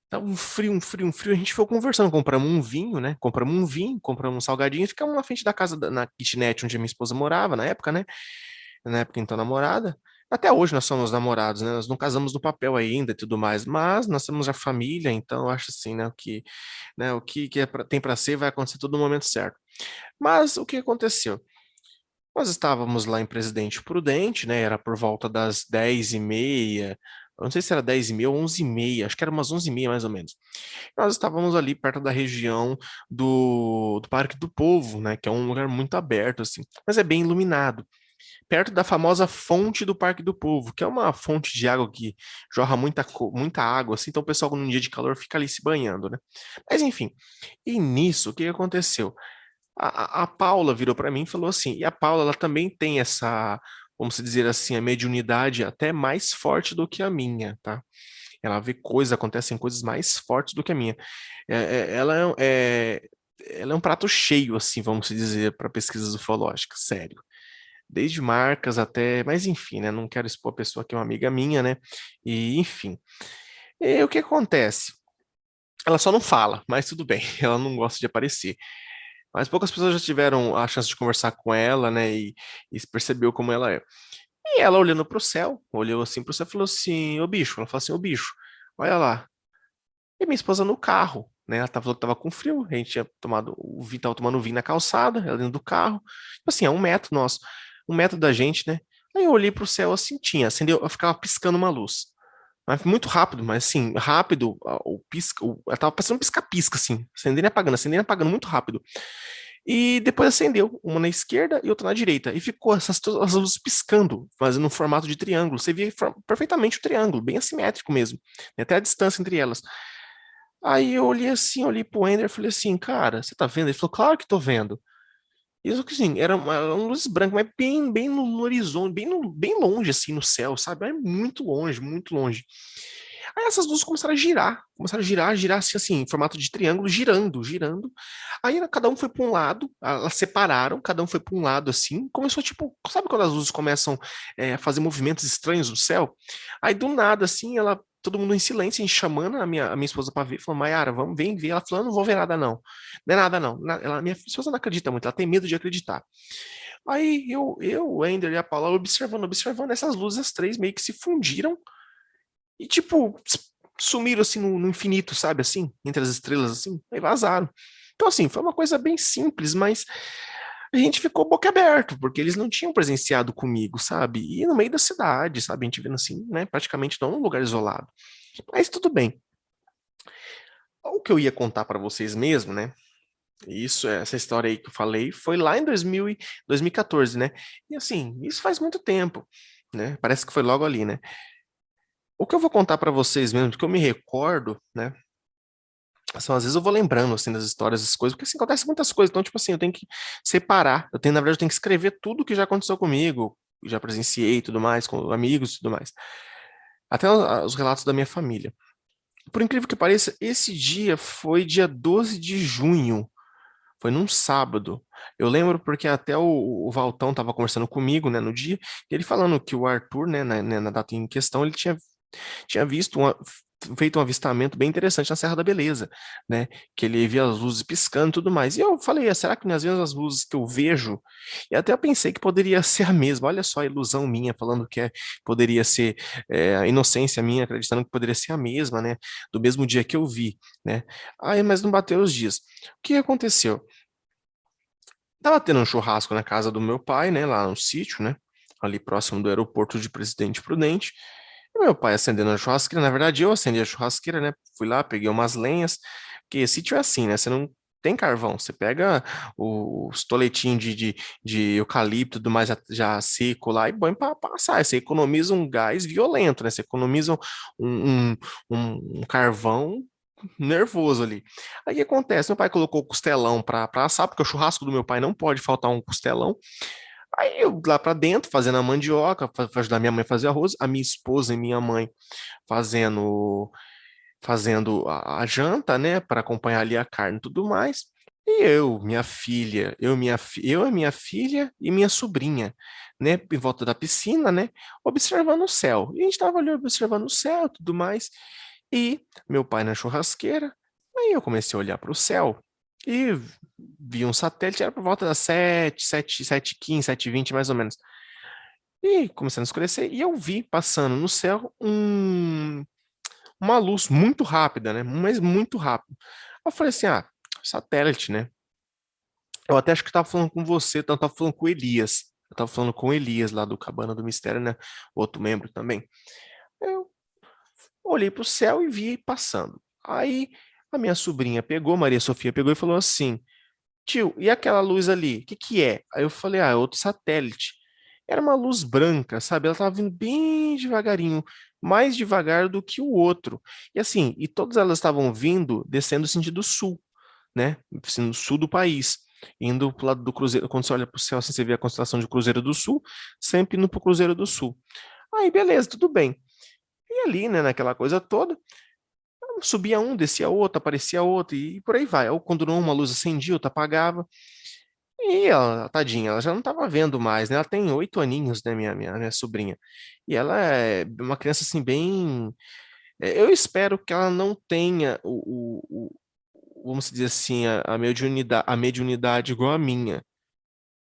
tava um frio, um frio, um frio. A gente foi conversando, compramos um vinho, né? Compramos um vinho, compramos um salgadinho e ficamos na frente da casa, na kitnet onde a minha esposa morava na época, né? Na época, então, namorada. Até hoje nós somos namorados, né? Nós não casamos no papel ainda e tudo mais, mas nós temos a família, então eu acho assim, né, o que tem para ser vai acontecer tudo no momento certo. Mas o que aconteceu? Nós estávamos lá em Presidente Prudente, né? Era por volta das 10h30. Eu não sei se era 10h30 ou 11h30, acho que era umas 11h30 mais ou menos. Nós estávamos ali perto da região do Parque do Povo, né? Que é um lugar muito aberto, assim, mas é bem iluminado. Perto da famosa fonte do Parque do Povo, que é uma fonte de água que jorra muita água, assim, então o pessoal num dia de calor fica ali se banhando, né? Mas enfim, e nisso, o que aconteceu? A Paula virou para mim e falou assim, e a Paula, ela também tem essa, vamos dizer assim, a mediunidade até mais forte do que a minha, tá? Ela vê coisas, acontecem coisas mais fortes do que a minha. Ela é um prato cheio, assim, vamos dizer, para pesquisas ufológicas, sério. Desde marcas até, mas enfim, né? Não quero expor a pessoa que é uma amiga minha, né? E enfim. E o que acontece? Ela só não fala, mas tudo bem, ela não gosta de aparecer. Mas poucas pessoas já tiveram a chance de conversar com ela, né? E percebeu como ela é. E ela olhando para o céu, olhou assim para o céu e falou assim: Ô bicho, ela falou assim: Ô bicho, olha lá. E minha esposa no carro, né? Ela falou que tava com frio, a gente tinha tomado o vinho, tava tomando vinho na calçada, ela dentro do carro. Tipo assim, é 1 metro nosso, 1 metro da gente, né? Aí eu olhei pro céu assim, tinha, acendeu, eu ficava piscando uma luz. Mas muito rápido, mas assim, rápido, o pisca, ela tava passando um pisca-pisca, assim, acendendo e apagando muito rápido. E depois acendeu, uma na esquerda e outra na direita. E ficou as luzes piscando, fazendo um formato de triângulo. Você via perfeitamente o triângulo, bem assimétrico mesmo, né? Até a distância entre elas. Aí eu olhei assim, olhei pro Ender e falei assim, cara, você tá vendo? Ele falou, claro que tô vendo. Isso que assim, era uma luz branca, mas bem no horizonte, bem longe assim no céu, sabe? É muito longe, muito longe. Aí essas luzes começaram a girar assim, em formato de triângulo, girando, girando. Aí cada um foi para um lado, elas separaram, cada um foi para um lado assim, começou tipo, sabe quando as luzes começam a fazer movimentos estranhos no céu? Aí do nada assim, todo mundo em silêncio, a gente chamando a minha esposa para ver, falou, Mayara, vamos, vem ver. Ela falou, eu não vou ver nada não. Não é nada não. Minha esposa não acredita muito, ela tem medo de acreditar. Aí o Ender e a Paula observando essas luzes, as três meio que se fundiram e, tipo, sumiram assim no infinito, sabe? Assim, entre as estrelas, assim, aí vazaram. Então, assim, foi uma coisa bem simples, mas a gente ficou boca aberto, porque eles não tinham presenciado comigo, sabe? E no meio da cidade, sabe? A gente vendo assim, né? Praticamente não num lugar isolado. Mas tudo bem. O que eu ia contar para vocês mesmo, né? Essa história aí que eu falei, foi lá em 2014, né? E assim, isso faz muito tempo, né? Parece que foi logo ali, né? O que eu vou contar para vocês mesmo, do que eu me recordo, né? São, às vezes eu vou lembrando, assim, das histórias, das coisas, porque, assim, acontecem muitas coisas. Então, tipo assim, eu tenho que separar. Na verdade, eu tenho que escrever tudo que já aconteceu comigo, já presenciei e tudo mais, com amigos e tudo mais. Até os relatos da minha família. Por incrível que pareça, esse dia foi dia 12 de junho. Foi num sábado. Eu lembro porque até o Valtão estava conversando comigo, né, no dia, e ele falando que o Arthur, né, na data em questão, ele tinha feito um avistamento bem interessante na Serra da Beleza, né? Que ele via as luzes piscando e tudo mais. E eu falei, será que às vezes as luzes que eu vejo? E até eu pensei que poderia ser a mesma. Olha só a ilusão minha, falando que poderia ser a inocência minha, acreditando que poderia ser a mesma, né? Do mesmo dia que eu vi, né? Aí, mas não bateu os dias. O que aconteceu? Tava tendo um churrasco na casa do meu pai, né? Lá no sítio, né? ali próximo do aeroporto de Presidente Prudente. E meu pai acendendo a churrasqueira, na verdade eu acendi a churrasqueira, né? Fui lá, peguei umas lenhas, porque sítio é assim, né? Você não tem carvão, você pega os toletinhos de eucalipto e tudo mais já seco lá e põe para passar. Aí você economiza um gás violento, né? Você economiza um, um carvão nervoso ali. Aí o que acontece? Meu pai colocou o costelão para assar, porque o churrasco do meu pai não pode faltar um costelão. Aí eu lá para dentro, fazendo a mandioca, para ajudar minha mãe a fazer arroz, a minha esposa e minha mãe fazendo a janta, né, para acompanhar ali a carne e tudo mais. E eu, minha filha, eu, a minha filha e minha sobrinha, né, em volta da piscina, né, observando o céu. E a gente estava ali observando o céu e tudo mais. E meu pai na churrasqueira. Aí eu comecei a olhar para o céu e vi um satélite, era por volta das 7h15, 7h20 mais ou menos. E começando a escurecer, e eu vi passando no céu uma luz muito rápida, né? Mas muito rápido. Eu falei assim: ah, satélite, né? Eu até acho que estava falando com você, então eu estava falando com o Elias. Eu estava falando com o Elias lá do Cabana do Mistério, né? Outro membro também. Eu olhei para o céu e vi passando. Aí a minha sobrinha pegou, Maria Sofia pegou e falou assim: tio, e aquela luz ali? O que que é? Aí eu falei: ah, é outro satélite. Era uma luz branca, sabe? Ela estava vindo bem devagarinho, mais devagar do que o outro. E assim, e todas elas estavam vindo descendo sentido sul, né? Sendo sul do país. Indo para o lado do Cruzeiro, quando você olha para o céu, assim, você vê a constelação de Cruzeiro do Sul, sempre indo para o Cruzeiro do Sul. Aí, beleza, tudo bem. E ali, né, naquela coisa toda, subia um, descia outro, aparecia outro, e por aí vai. Ou quando não, uma luz acendia, outra apagava. E ela, tadinha, ela já não estava vendo mais, né? Ela tem 8 aninhos, né, minha sobrinha. E ela é uma criança, assim, bem... Eu espero que ela não tenha vamos dizer assim, a mediunidade igual a minha.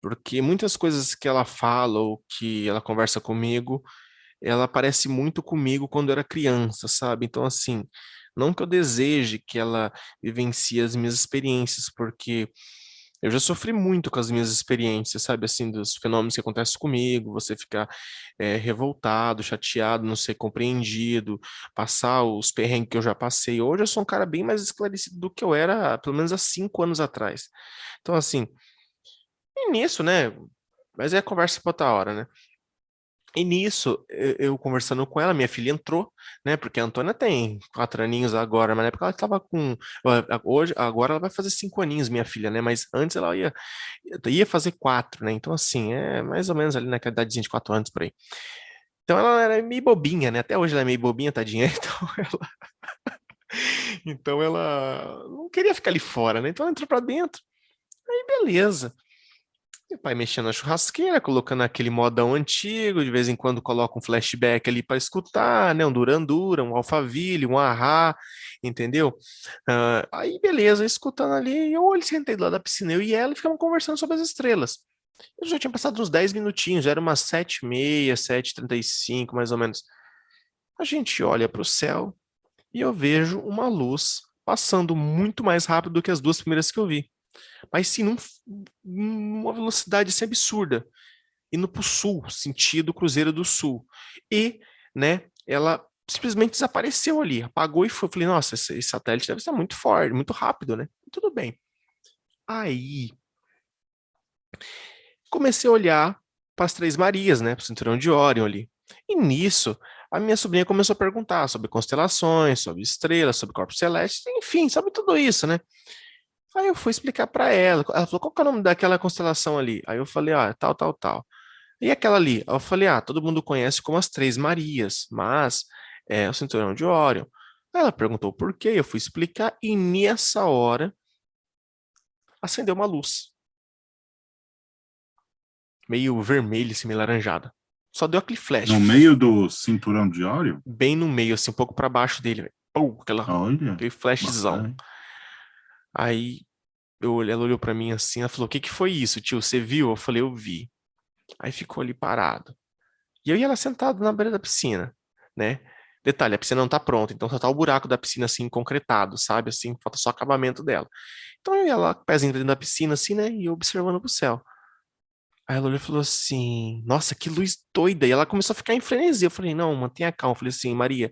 Porque muitas coisas que ela fala ou que ela conversa comigo, ela parece muito comigo quando eu era criança, sabe? Então, assim, não que eu deseje que ela vivencie as minhas experiências, porque eu já sofri muito com as minhas experiências, sabe? Assim, dos fenômenos que acontecem comigo, você ficar revoltado, chateado, não ser compreendido, passar os perrengues que eu já passei. Hoje eu sou um cara bem mais esclarecido do que eu era, pelo menos há 5 anos atrás. Então, assim, e nisso, né? Mas é conversa para outra hora, né? E nisso, eu conversando com ela, minha filha entrou, né? Porque a Antônia tem 4 aninhos agora, mas na época ela estava com. Hoje, agora ela vai fazer 5 aninhos, minha filha, né? Mas antes ela ia fazer 4, né? Então, assim, é mais ou menos ali naquela idadezinha de 4 anos por aí. Então ela era meio bobinha, né? Até hoje ela é meio bobinha, tadinha. Então ela não queria ficar ali fora, né? Então ela entrou pra dentro. Aí beleza. Meu pai mexendo na churrasqueira, colocando aquele modão antigo, de vez em quando coloca um flashback ali para escutar, né? Um Duran Duran, um Alphaville, um Ahá, entendeu? Aí beleza, escutando ali, eu sentei do lado da piscina, eu e ela, e ficamos conversando sobre as estrelas. Eu já tinha passado uns 10 minutinhos, já era umas 7h30, 7h35, mais ou menos. A gente olha para o céu e eu vejo uma luz passando muito mais rápido do que as duas primeiras que eu vi. Mas sim, numa velocidade assim, absurda, indo para o sul, sentido Cruzeiro do Sul. E, né, ela simplesmente desapareceu ali, apagou e foi. Eu falei, nossa, esse satélite deve estar muito forte, muito rápido, né? Tudo bem. Aí, comecei a olhar para as Três Marias, né, para o cinturão de Órion ali. E nisso, a minha sobrinha começou a perguntar sobre constelações, sobre estrelas, sobre corpos celestes, enfim, sobre tudo isso, né? Aí eu fui explicar para ela. Ela falou, qual que é o nome daquela constelação ali? Aí eu falei, ah, tal, tal, tal. E aquela ali? Aí eu falei, ah, todo mundo conhece como as Três Marias, mas é o cinturão de Órion. Aí ela perguntou por quê, eu fui explicar, e nessa hora acendeu uma luz, meio vermelha, assim, meio laranjada. Só deu aquele No flash, meio do cinturão de óleo? bem no meio, assim, um pouco para baixo dele, velho. Pum, Olha, aquele flashzão. bacana. Aí ela olhou para mim assim, ela falou, o que que foi isso, tio? Você viu? Eu falei, eu vi. Aí ficou ali parado. E eu e ela sentado na beira da piscina, né? Detalhe, a piscina não tá pronta, então só tá o buraco da piscina assim concretado, sabe? Assim, falta só o acabamento dela. Então eu ia lá, com o pezinho dentro da piscina, assim, né? E eu observando pro céu. Aí ela olhou e falou assim: Nossa, que luz doida. E ela começou a ficar em frenesi. Eu falei: Não, mantenha calma. Eu falei assim: Maria,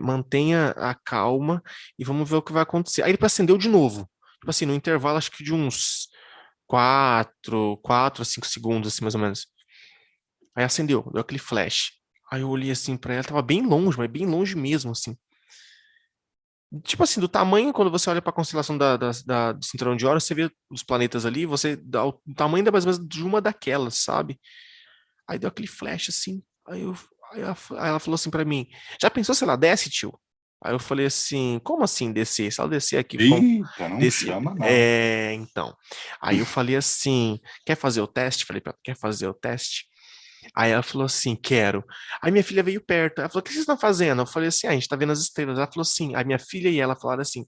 mantenha a calma e vamos ver o que vai acontecer. Aí ele acendeu de novo. Tipo assim, no intervalo, acho que de uns 4 a 5 segundos, assim, mais ou menos. Aí acendeu, deu aquele flash. Aí eu olhei assim pra ela, tava bem longe, mas bem longe mesmo, assim. Tipo assim, do tamanho, quando você olha pra constelação do cinturão de Órion, você vê os planetas ali, você dá o tamanho da mais ou menos de uma daquelas, sabe? Aí deu aquele flash assim. Aí ela falou assim pra mim: Já pensou se ela desce, tio? Aí eu falei assim: Como assim descer? Se ela descer aqui, Eita, não descer. chama, não. Então. Aí eu falei assim: Quer fazer o teste? Falei pra ela: Quer fazer o teste? Aí ela falou assim: Quero. Aí minha filha veio perto. Ela falou: O que vocês estão fazendo? Eu falei assim: A gente tá vendo as estrelas. Ela falou assim: A minha filha e ela falaram assim: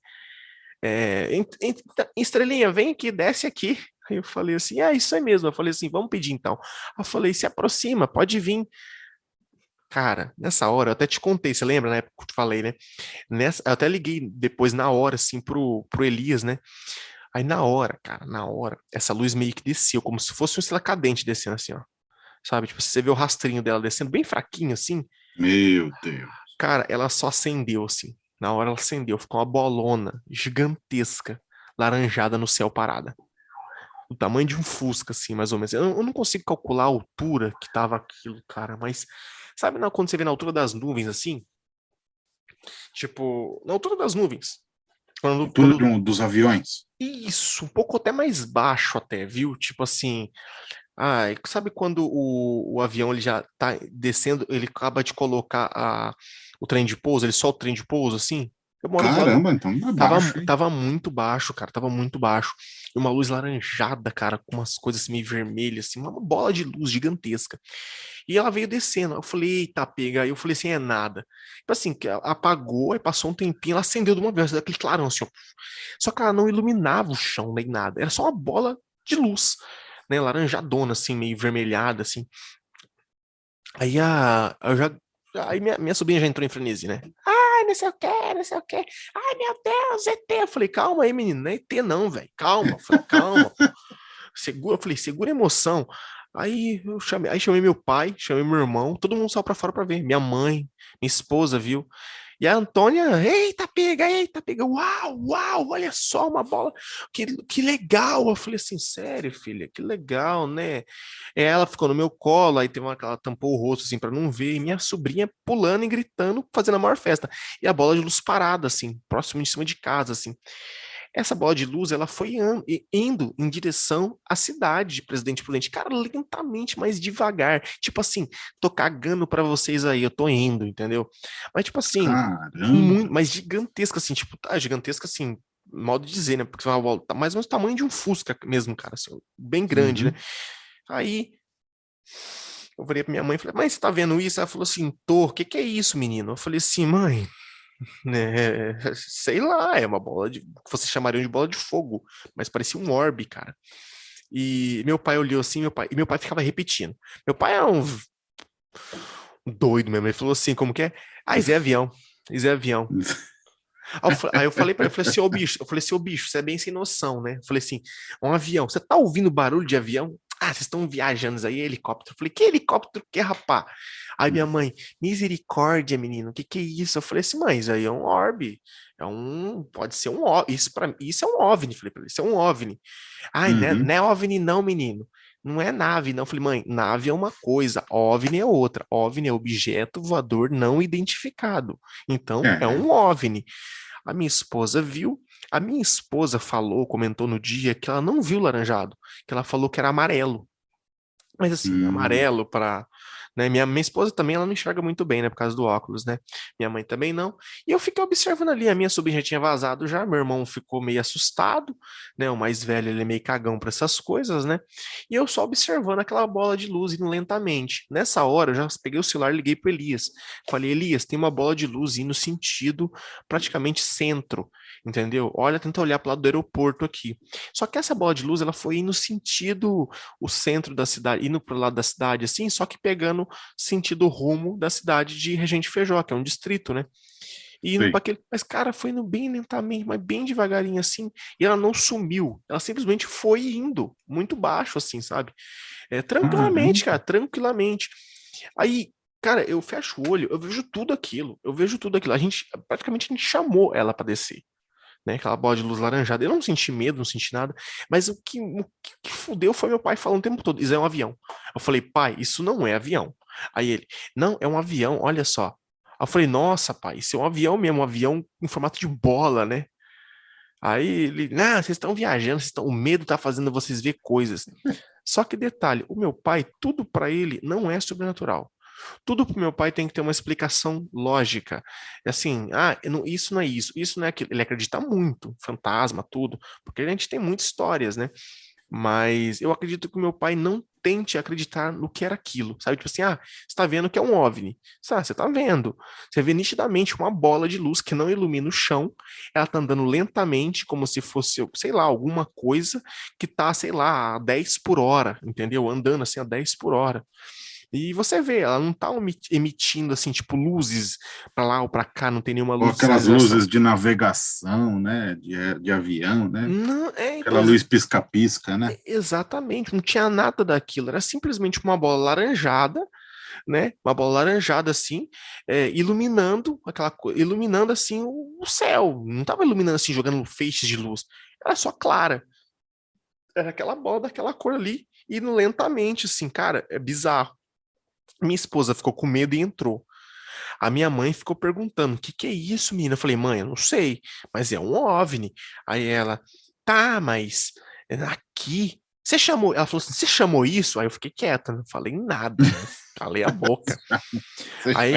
Estrelinha, vem aqui, desce aqui. Aí eu falei assim: Isso aí mesmo. Eu falei assim: Vamos pedir então. Eu falei: Se aproxima, pode vir. Cara, nessa hora, eu até te contei, você lembra na época que eu te falei, né? Eu até liguei depois, na hora, assim, pro Elias, né? Aí na hora, cara, na hora, essa luz meio que desceu, como se fosse uma estrela cadente descendo assim, ó. Sabe? Tipo, você vê o rastrinho dela descendo bem fraquinho, assim. Meu Deus. Cara, ela só acendeu, assim. Na hora ela acendeu, ficou uma bolona gigantesca, laranjada no céu parada. O tamanho de um Fusca, assim, mais ou menos. Eu não consigo calcular a altura que tava aquilo, cara, mas sabe quando você vê na altura das nuvens, assim? Tipo, na altura das nuvens. Tudo Quando... dos aviões. Isso, um pouco até mais baixo até, viu? Tipo assim, sabe quando o avião ele já tá descendo, ele acaba de colocar o trem de pouso, ele solta o trem de pouso, assim? Eu moro do lado, Caramba, então é tava, baixo, hein? tava muito baixo, cara, tava muito baixo. E uma luz laranjada, cara, com umas coisas assim, meio vermelhas, assim, uma bola de luz gigantesca. E ela veio descendo. Eu falei, eita, pega. Aí eu falei assim, é nada. Tipo assim, que ela apagou, aí passou um tempinho, ela acendeu de uma vez, daquele clarão assim, ó. Só que ela não iluminava o chão nem nada. Era só uma bola de luz, né? Laranjadona, assim, meio vermelhada, assim. Aí eu já. Aí minha sobrinha já entrou em frenesi, né? Ai, não sei o que, não sei o que. Ai, meu Deus, ET. Eu falei, calma aí, menino, não é ET não, velho. Calma. Eu falei, calma, pô. Segura, eu falei, segura a emoção. Aí chamei meu pai, chamei meu irmão, todo mundo saiu pra fora pra ver. Minha mãe, minha esposa, viu? E a Antônia, eita, pega, uau, uau, olha só uma bola, que legal. Eu falei assim, sério, filha, que legal, né? Ela ficou no meu colo, aí teve uma que ela tampou o rosto assim pra não ver, e minha sobrinha pulando e gritando, fazendo a maior festa. E a bola de luz parada, assim, próximo de cima de casa, assim. Essa bola de luz, ela foi indo em direção à cidade de Presidente Prudente. Cara, lentamente, mas devagar. Tipo assim, tô cagando pra vocês aí, eu tô indo, entendeu? Mas tipo assim, muito, Caramba. mas gigantesca assim, tipo, gigantesca assim, modo de dizer, né? Porque é uma bola, tá mais ou menos o tamanho de um Fusca mesmo, cara, assim, bem grande, né? Uhum. Aí eu falei pra minha mãe, falei, mãe, você tá vendo isso? Ela falou assim, tô, o que que é isso, menino? Eu falei assim, mãe, né? Sei lá, é uma bola de. Que vocês chamariam de bola de fogo, mas parecia um orbe, cara. E meu pai olhou assim, e meu pai ficava repetindo. Meu pai é um doido mesmo. Ele falou assim: como que é? Isso é avião. Isso é avião. Aí eu falei pra ele, eu falei assim, ô bicho, você é bem sem noção, né? Eu falei assim, um avião, você tá ouvindo barulho de avião? Vocês estão viajando aí, helicóptero. Eu falei, que helicóptero que é, rapá? Aí minha mãe, misericórdia, menino, que é isso? Eu falei assim, mãe, isso aí é um orbe, pode ser um OVNI, isso é um OVNI, falei pra ele, isso é um OVNI. Ai, Uhum. não é OVNI não, menino. Não é nave, não. Eu falei, mãe, nave é uma coisa, OVNI é outra. OVNI é objeto voador não identificado. Então, é É. um OVNI. A minha esposa viu. A minha esposa falou, comentou no dia que ela não viu laranjado, que ela falou que era amarelo. Mas assim, Hum. amarelo para, né, minha esposa também ela não enxerga muito bem, né, por causa do óculos, né? Minha mãe também não. E eu fiquei observando ali, a minha sobrinha já tinha vazado já, meu irmão ficou meio assustado, né? O mais velho, ele é meio cagão para essas coisas, né? E eu só observando aquela bola de luz indo lentamente. Nessa hora, eu já peguei o celular e liguei pro Elias. Falei, Elias, tem uma bola de luz indo sentido praticamente centro, entendeu? Olha, tenta olhar para lado do aeroporto aqui. Só que essa bola de luz, ela foi indo sentido o centro da cidade, indo para o lado da cidade, assim, só que pegando sentido rumo da cidade de Regente Feijó, que é um distrito, né? E indo Sei. para aquele, mas cara, foi indo bem lentamente, mas bem devagarinho assim, e ela não sumiu. Ela simplesmente foi indo muito baixo assim, sabe? Tranquilamente, Caramba. cara, tranquilamente. Aí, cara, eu fecho o olho, eu vejo tudo aquilo. Eu vejo tudo aquilo. Praticamente a gente chamou ela para descer, né? Aquela bola de luz laranjada. Eu não senti medo, não senti nada, mas o que fudeu foi meu pai falando o tempo todo: isso é um avião. Eu falei: pai, isso não é avião. Aí ele: não, é um avião, olha só. Aí eu falei: nossa, pai, isso é um avião mesmo, um avião em formato de bola, né? Aí ele: não, vocês estão viajando, o medo tá fazendo vocês ver coisas. Só que detalhe, o meu pai, tudo para ele não é sobrenatural. Tudo pro meu pai tem que ter uma explicação lógica. É assim, isso não é isso, isso não é aquilo. Ele acredita muito, fantasma, tudo, porque a gente tem muitas histórias, né? Mas eu acredito que o meu pai não tente acreditar no que era aquilo, sabe? Tipo assim, você tá vendo que é um OVNI. Você tá vendo. Você vê nitidamente uma bola de luz que não ilumina o chão, ela tá andando lentamente, como se fosse, sei lá, alguma coisa que tá, sei lá, a 10 por hora, entendeu? Andando assim a 10 por hora. E você vê, ela não tá emitindo assim, tipo, luzes pra lá ou pra cá, não tem nenhuma Ou luz de aquelas sinalização. luzes de navegação, né? De avião, né? Não, Aquela luz pisca-pisca, né? exatamente, não tinha nada daquilo, era simplesmente uma bola laranjada, né? Uma bola laranjada assim, iluminando iluminando assim o céu. Não estava iluminando assim, jogando feixes de luz. Era só clara. Era aquela bola daquela cor ali, indo lentamente, assim, cara, é bizarro. Minha esposa ficou com medo e entrou. A minha mãe ficou perguntando: o que que é isso, menina? Eu falei: mãe, eu não sei, mas é um OVNI. Aí ela: tá, mas aqui. Você chamou? Ela falou assim: você chamou isso? Aí eu fiquei quieta, não falei nada, né? Calei a boca. Aí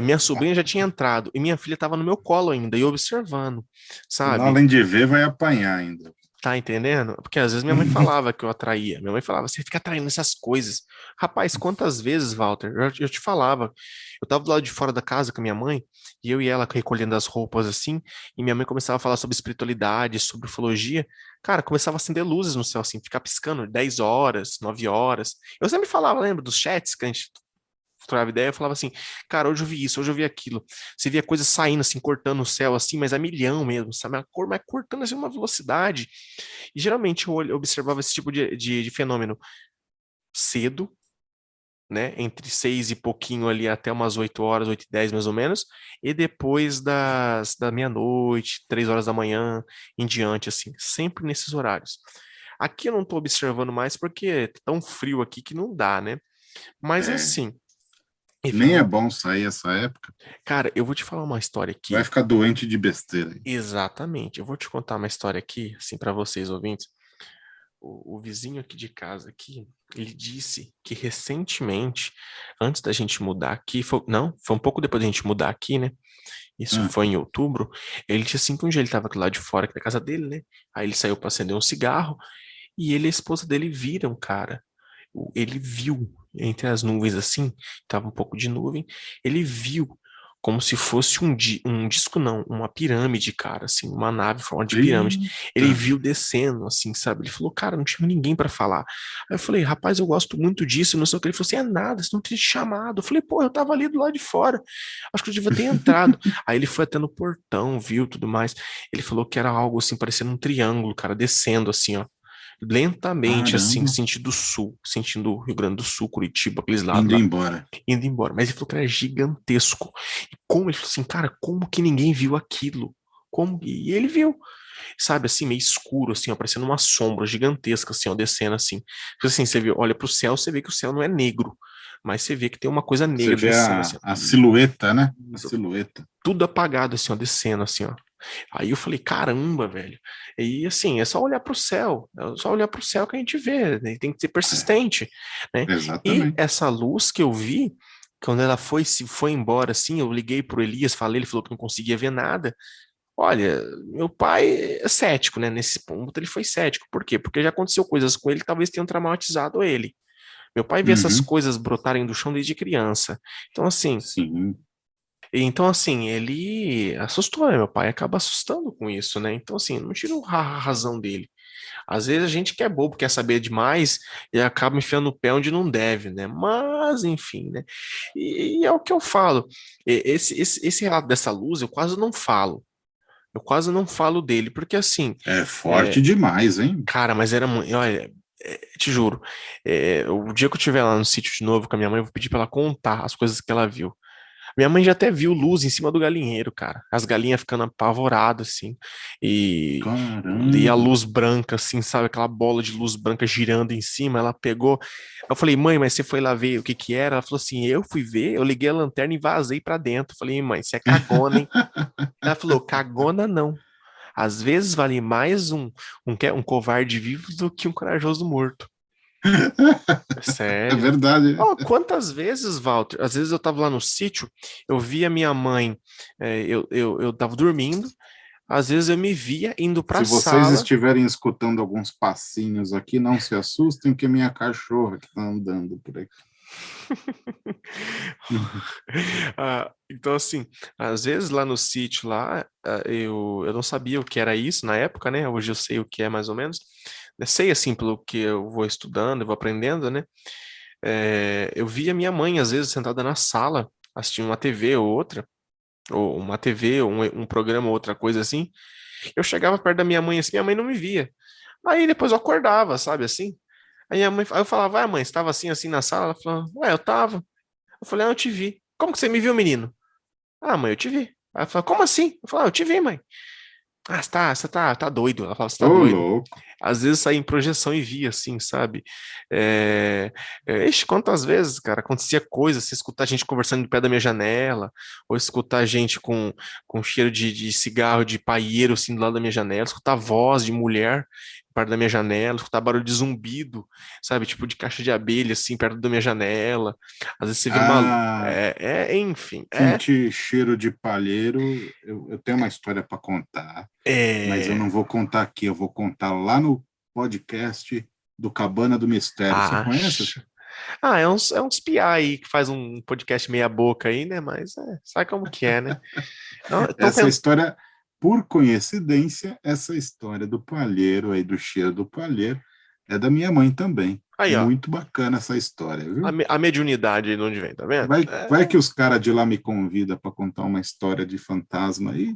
minha sobrinha já tinha entrado e minha filha estava no meu colo ainda e observando, Senão, sabe? além de ver, vai apanhar ainda. Tá entendendo? Porque às vezes minha mãe falava que eu atraía. Minha mãe falava: você fica atraindo essas coisas. Rapaz, quantas vezes, Walter, eu te falava. Eu tava do lado de fora da casa com a minha mãe, e eu e ela recolhendo as roupas assim, e minha mãe começava a falar sobre espiritualidade, sobre ufologia. Cara, começava a acender luzes no céu, assim, ficar piscando 10 horas, 9 horas. Eu sempre falava, lembra dos chats que a gente trocava ideia? Eu falava assim: cara, hoje eu vi isso, hoje eu vi aquilo. Você via coisas saindo, assim, cortando o céu, assim, mas a milhão mesmo, sabe? A cor, mas cortando assim uma velocidade. E geralmente eu observava esse tipo de fenômeno cedo, né? Entre 6 e pouquinho ali até umas 8 horas, 8 e 10 mais ou menos, e depois da meia-noite, 3 horas da manhã em diante, assim, sempre nesses horários. Aqui eu não estou observando mais porque tá tão frio aqui que não dá, né? Mas É, assim, e nem é falando, bom sair essa época. cara, eu vou te falar uma história Vai aqui. ficar doente de besteira. Exatamente, eu vou te contar uma história aqui, assim, para vocês ouvintes. O vizinho aqui de casa aqui, ele disse que recentemente, antes da gente mudar aqui, não, foi um pouco depois da gente mudar aqui, né? Isso Ah, foi em outubro. Ele disse assim que um dia ele estava lá de fora aqui da casa dele, né? Aí ele saiu para acender um cigarro e ele e a esposa dele viram, cara. Ele viu entre as nuvens assim, tava um pouco de nuvem, ele viu como se fosse um disco, não, uma pirâmide, cara, assim, uma nave em forma de pirâmide. eita. Ele viu descendo, assim, sabe? Ele falou: cara, não tinha ninguém para falar. Aí eu falei: rapaz, eu gosto muito disso, não sei o que. Ele falou assim: é nada, você não tinha te chamado. Eu falei: pô, eu tava ali do lado de fora, acho que eu devia ter entrado. Aí ele foi até no portão, viu tudo mais. Ele falou que era algo assim, parecendo um triângulo, cara, descendo assim, ó, lentamente, assim, Caramba. sentido sul, sentindo o Rio Grande do Sul, Curitiba, aqueles lados Indo lá, embora. indo embora. Mas ele falou que era gigantesco. E como ele falou assim: cara, como que ninguém viu aquilo? Como? E ele viu, sabe, assim, meio escuro, assim, ó, parecendo uma sombra gigantesca, assim, ó, descendo assim. Tipo assim, você vê, olha pro céu, você vê que o céu não é negro, mas você vê que tem uma coisa Você negra vê descendo, assim, ó. a silhueta, né? A silhueta. Tudo apagado, assim, ó, descendo, assim, ó. Aí eu falei: caramba, velho. E assim, é só olhar para o céu, é só olhar para o céu que a gente vê, né? Tem que ser É, persistente, né? E exatamente. essa luz que eu vi, quando ela se foi embora, assim, eu liguei pro Elias, falei, ele falou que não conseguia ver nada. Olha, meu pai é cético, né? Nesse ponto ele foi cético. Por quê? Porque já aconteceu coisas com ele que talvez tenham traumatizado ele. Meu pai vê essas Uhum. coisas brotarem do chão desde criança. Então, assim, Sim. ele assustou, né? Meu pai acaba assustando com isso, né? Então, assim, não tiro a razão dele. Às vezes a gente que é bobo, quer saber demais e acaba enfiando o pé onde não deve, né? Mas, enfim, né? E é o que eu falo. Esse relato dessa luz eu quase não falo. Eu quase não falo dele, porque assim, É forte demais, hein? cara, mas era muito. Olha, te juro, o dia que eu estiver lá no sítio de novo com a minha mãe, eu vou pedir pra ela contar as coisas que ela viu. Minha mãe já até viu luz em cima do galinheiro, cara. As galinhas ficando apavoradas, assim. E, e a Caramba. luz branca, assim, sabe? Aquela bola de luz branca girando em cima. Ela pegou. Eu falei, mãe, mas você foi lá ver o que que era? Ela falou assim: eu fui ver, eu liguei a lanterna e vazei pra dentro. Eu falei, mãe, você é cagona, hein? Ela falou, cagona não. Às vezes vale mais um covarde vivo do que um corajoso morto. É É sério. verdade. Oh, quantas vezes, Walter? Às vezes eu tava lá no sítio, eu via minha mãe, eu tava dormindo, às vezes eu me via indo pra Se vocês sala. estiverem escutando alguns passinhos aqui, não se assustem, que é minha cachorra que está andando por aqui. Então, assim, às vezes lá no sítio, lá, eu não sabia o que era isso na época, né? Hoje eu sei o que é mais ou menos. Eu sei, assim, pelo que eu vou estudando, eu vou aprendendo, né? Eu via minha mãe, às vezes, sentada na sala, assistindo uma TV ou outra, ou uma TV, ou um programa, ou outra coisa assim. Eu chegava perto da minha mãe assim, minha mãe não me via. Aí depois eu acordava, sabe assim? Aí eu falava, mãe, você estava assim, assim na sala? Ela falava, eu tava. Eu falei, eu te vi. Como que você me viu, menino? Ah, mãe, eu te vi. Aí ela falou, como assim? Eu falei, eu te vi, mãe. Ah, você tá doido. Ela falava, você tá Ô, doido. louco. Às vezes saía em projeção e via, assim, sabe? Quantas vezes, cara, acontecia coisa, você escutar gente conversando de pé da minha janela, ou escutar gente com cheiro de cigarro de paieiro, assim, do lado da minha janela, escutar voz de mulher perto da minha janela, escutar barulho de zumbido, sabe? Tipo de caixa de abelha, assim, perto da minha janela. Às vezes você vê uma... Ah, enfim, sentir cheiro de palheiro. Eu tenho uma história para contar, mas eu é... não vou contar aqui, eu vou contar lá no podcast do Cabana do Mistério. Você conhece? Acho. É uns piá aí que faz um podcast meia boca aí, né? Mas sabe como que é, né? Então, Essa história, por coincidência, essa história do palheiro aí, do cheiro do palheiro, é da minha mãe também. aí, ó, Muito bacana essa história, viu? a mediunidade aí de onde vem, tá vendo? Vai que os caras de lá me convidam para contar uma história de fantasma aí,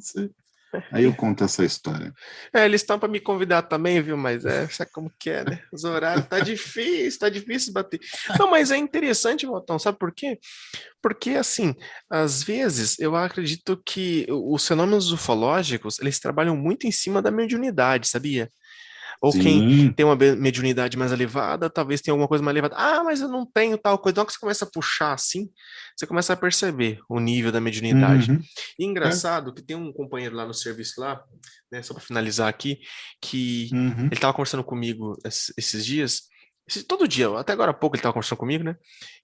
aí eu conto essa história. Eles estão para me convidar também, viu? Mas sabe como que é, né? Os horários tá difícil bater. Não, mas é interessante, Valtão, sabe por quê? Porque, assim, às vezes eu acredito que os fenômenos ufológicos, eles trabalham muito em cima da mediunidade, sabia? Ou quem Sim. tem uma mediunidade mais elevada, talvez tenha alguma coisa mais elevada. Ah, mas eu não tenho tal coisa. Então, que você começa a puxar assim, você começa a perceber o nível da mediunidade. Uhum. E É. engraçado que tem um companheiro lá no serviço lá, né, só para finalizar aqui, que ele Uhum. estava conversando comigo esses dias, todo dia, até agora há pouco ele estava conversando comigo, né,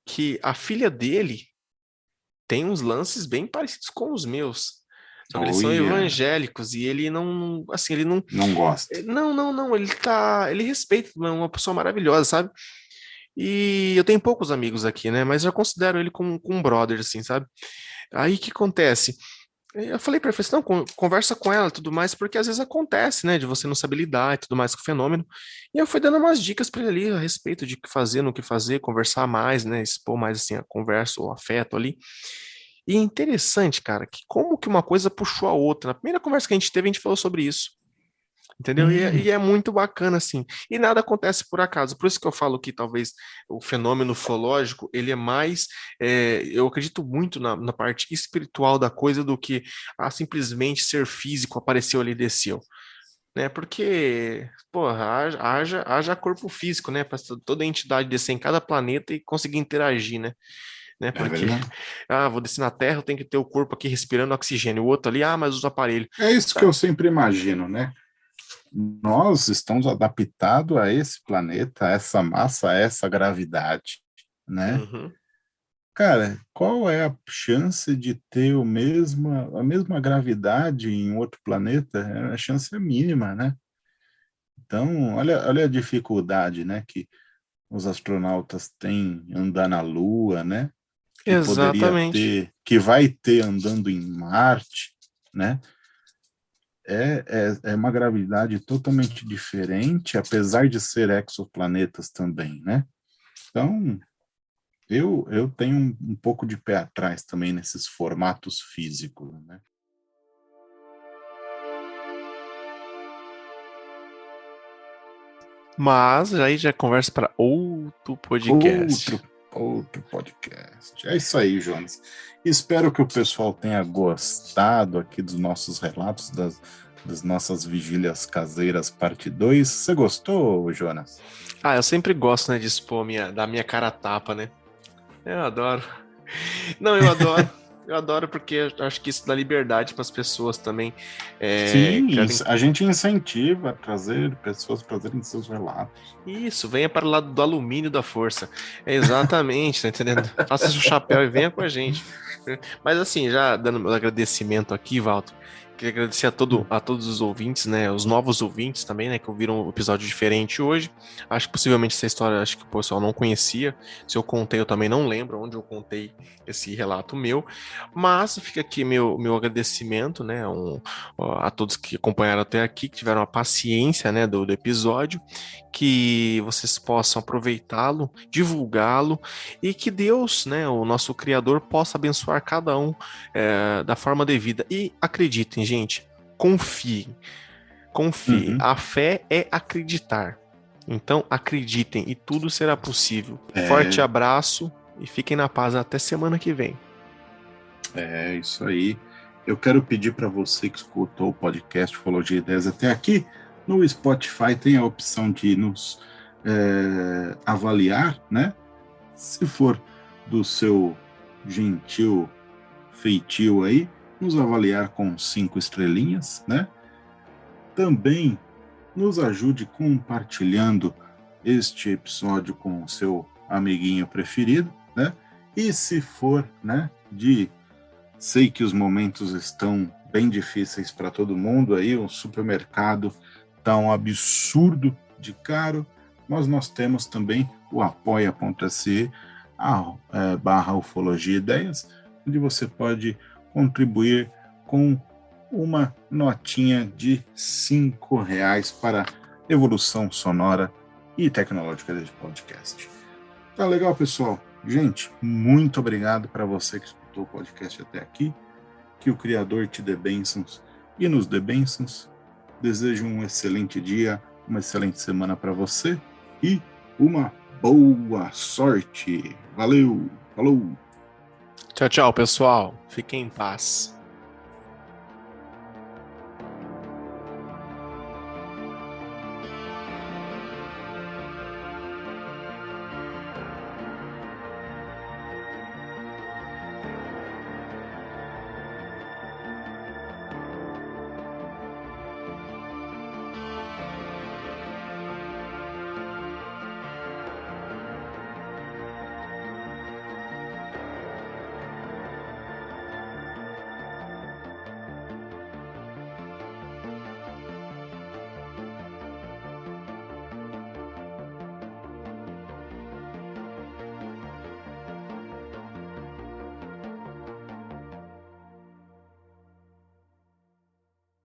que a filha dele tem uns lances bem parecidos com os meus. Só que eles são Olha, evangélicos e ele não, assim, ele não, não gosto. não, não, não, ele respeita, é uma pessoa maravilhosa, sabe? E eu tenho poucos amigos aqui, né? Mas eu considero ele como um brother, assim, sabe? Aí o que acontece? Eu falei pra ele, falei assim, não, conversa com ela e tudo mais, porque às vezes acontece, né? De você não saber lidar e tudo mais com o fenômeno. E eu fui dando umas dicas pra ele ali a respeito de o que fazer, no que fazer, conversar mais, né? Expor mais, assim, a conversa, o afeto ali. E é interessante, cara, que como que uma coisa puxou a outra. Na primeira conversa que a gente teve, a gente falou sobre isso. Entendeu? E Hum, é muito bacana, assim. E nada acontece por acaso. Por isso que eu falo que talvez o fenômeno ufológico, ele é mais. Eu acredito muito na parte espiritual da coisa do que simplesmente ser físico, apareceu ali e desceu. Né? Porque, porra, haja corpo físico, né? Para toda entidade descer em cada planeta e conseguir interagir, né? é Porque, verdade. vou descer na Terra, eu tenho que ter o corpo aqui respirando oxigênio. O outro ali, mas usa aparelho. É isso que eu sempre imagino, né? Nós estamos adaptados a esse planeta, a essa massa, a essa gravidade, né? Uhum. Cara, qual é a chance de ter a mesma gravidade em outro planeta? A chance é mínima, né? Então, olha a dificuldade, né, que os astronautas têm em andar na Lua, né? Exatamente. Que vai ter andando em Marte, né? é uma gravidade totalmente diferente, apesar de ser exoplanetas também, né? Então, eu tenho um pouco de pé atrás também nesses formatos físicos, né? Mas aí já é conversa para outro podcast. Outro podcast. É isso aí, Jonas. Espero que o pessoal tenha gostado aqui dos nossos relatos, das nossas vigílias caseiras, parte 2. Você gostou, Jonas? Ah, eu sempre gosto, né, de expor da minha cara a tapa, né? Eu adoro. Não, eu adoro. Eu adoro porque eu acho que isso dá liberdade para as pessoas também. Sim, Querem... a gente incentiva a trazer pessoas para trazerem seus relatos. Isso, venha para o lado do alumínio da força. É exatamente, tá entendendo? Faça seu chapéu e venha com a gente. Mas assim, já dando meu agradecimento aqui, Valdo, queria agradecer a todos os ouvintes, né? Os novos ouvintes também, né? Que ouviram um episódio diferente hoje. Acho que possivelmente essa história, acho que o pessoal não conhecia. Se eu contei, eu também não lembro onde eu contei esse relato meu. Mas fica aqui meu agradecimento, né? A todos que acompanharam até aqui, que tiveram a paciência, né? Do episódio. Que vocês possam aproveitá-lo, divulgá-lo e que Deus, né, o nosso Criador, possa abençoar cada um da forma devida. E acreditem, gente, confiem, confiem. Uhum. A fé é acreditar. Então acreditem e tudo será possível. Forte É, abraço e fiquem na paz até semana que vem. é isso aí. Eu quero pedir para você que escutou o podcast Ufologia e Ideias até aqui, no Spotify tem a opção de nos avaliar, né? Se for do seu gentil feitio aí, nos avaliar com 5 estrelinhas, né? Também nos ajude compartilhando este episódio com o seu amiguinho preferido, né? E se for, né, sei que os momentos estão bem difíceis para todo mundo aí, o supermercado está um absurdo de caro, mas nós temos também o apoia.se barra Ufologia Ideias, onde você pode contribuir com uma notinha de R$ 5 para evolução sonora e tecnológica desse podcast. Tá legal, pessoal? Gente, muito obrigado para você que escutou o podcast até aqui. Que o Criador te dê bênçãos e nos dê bênçãos. Desejo um excelente dia, uma excelente semana para você e uma boa sorte. Valeu, falou! Tchau, tchau, pessoal. Fiquem em paz.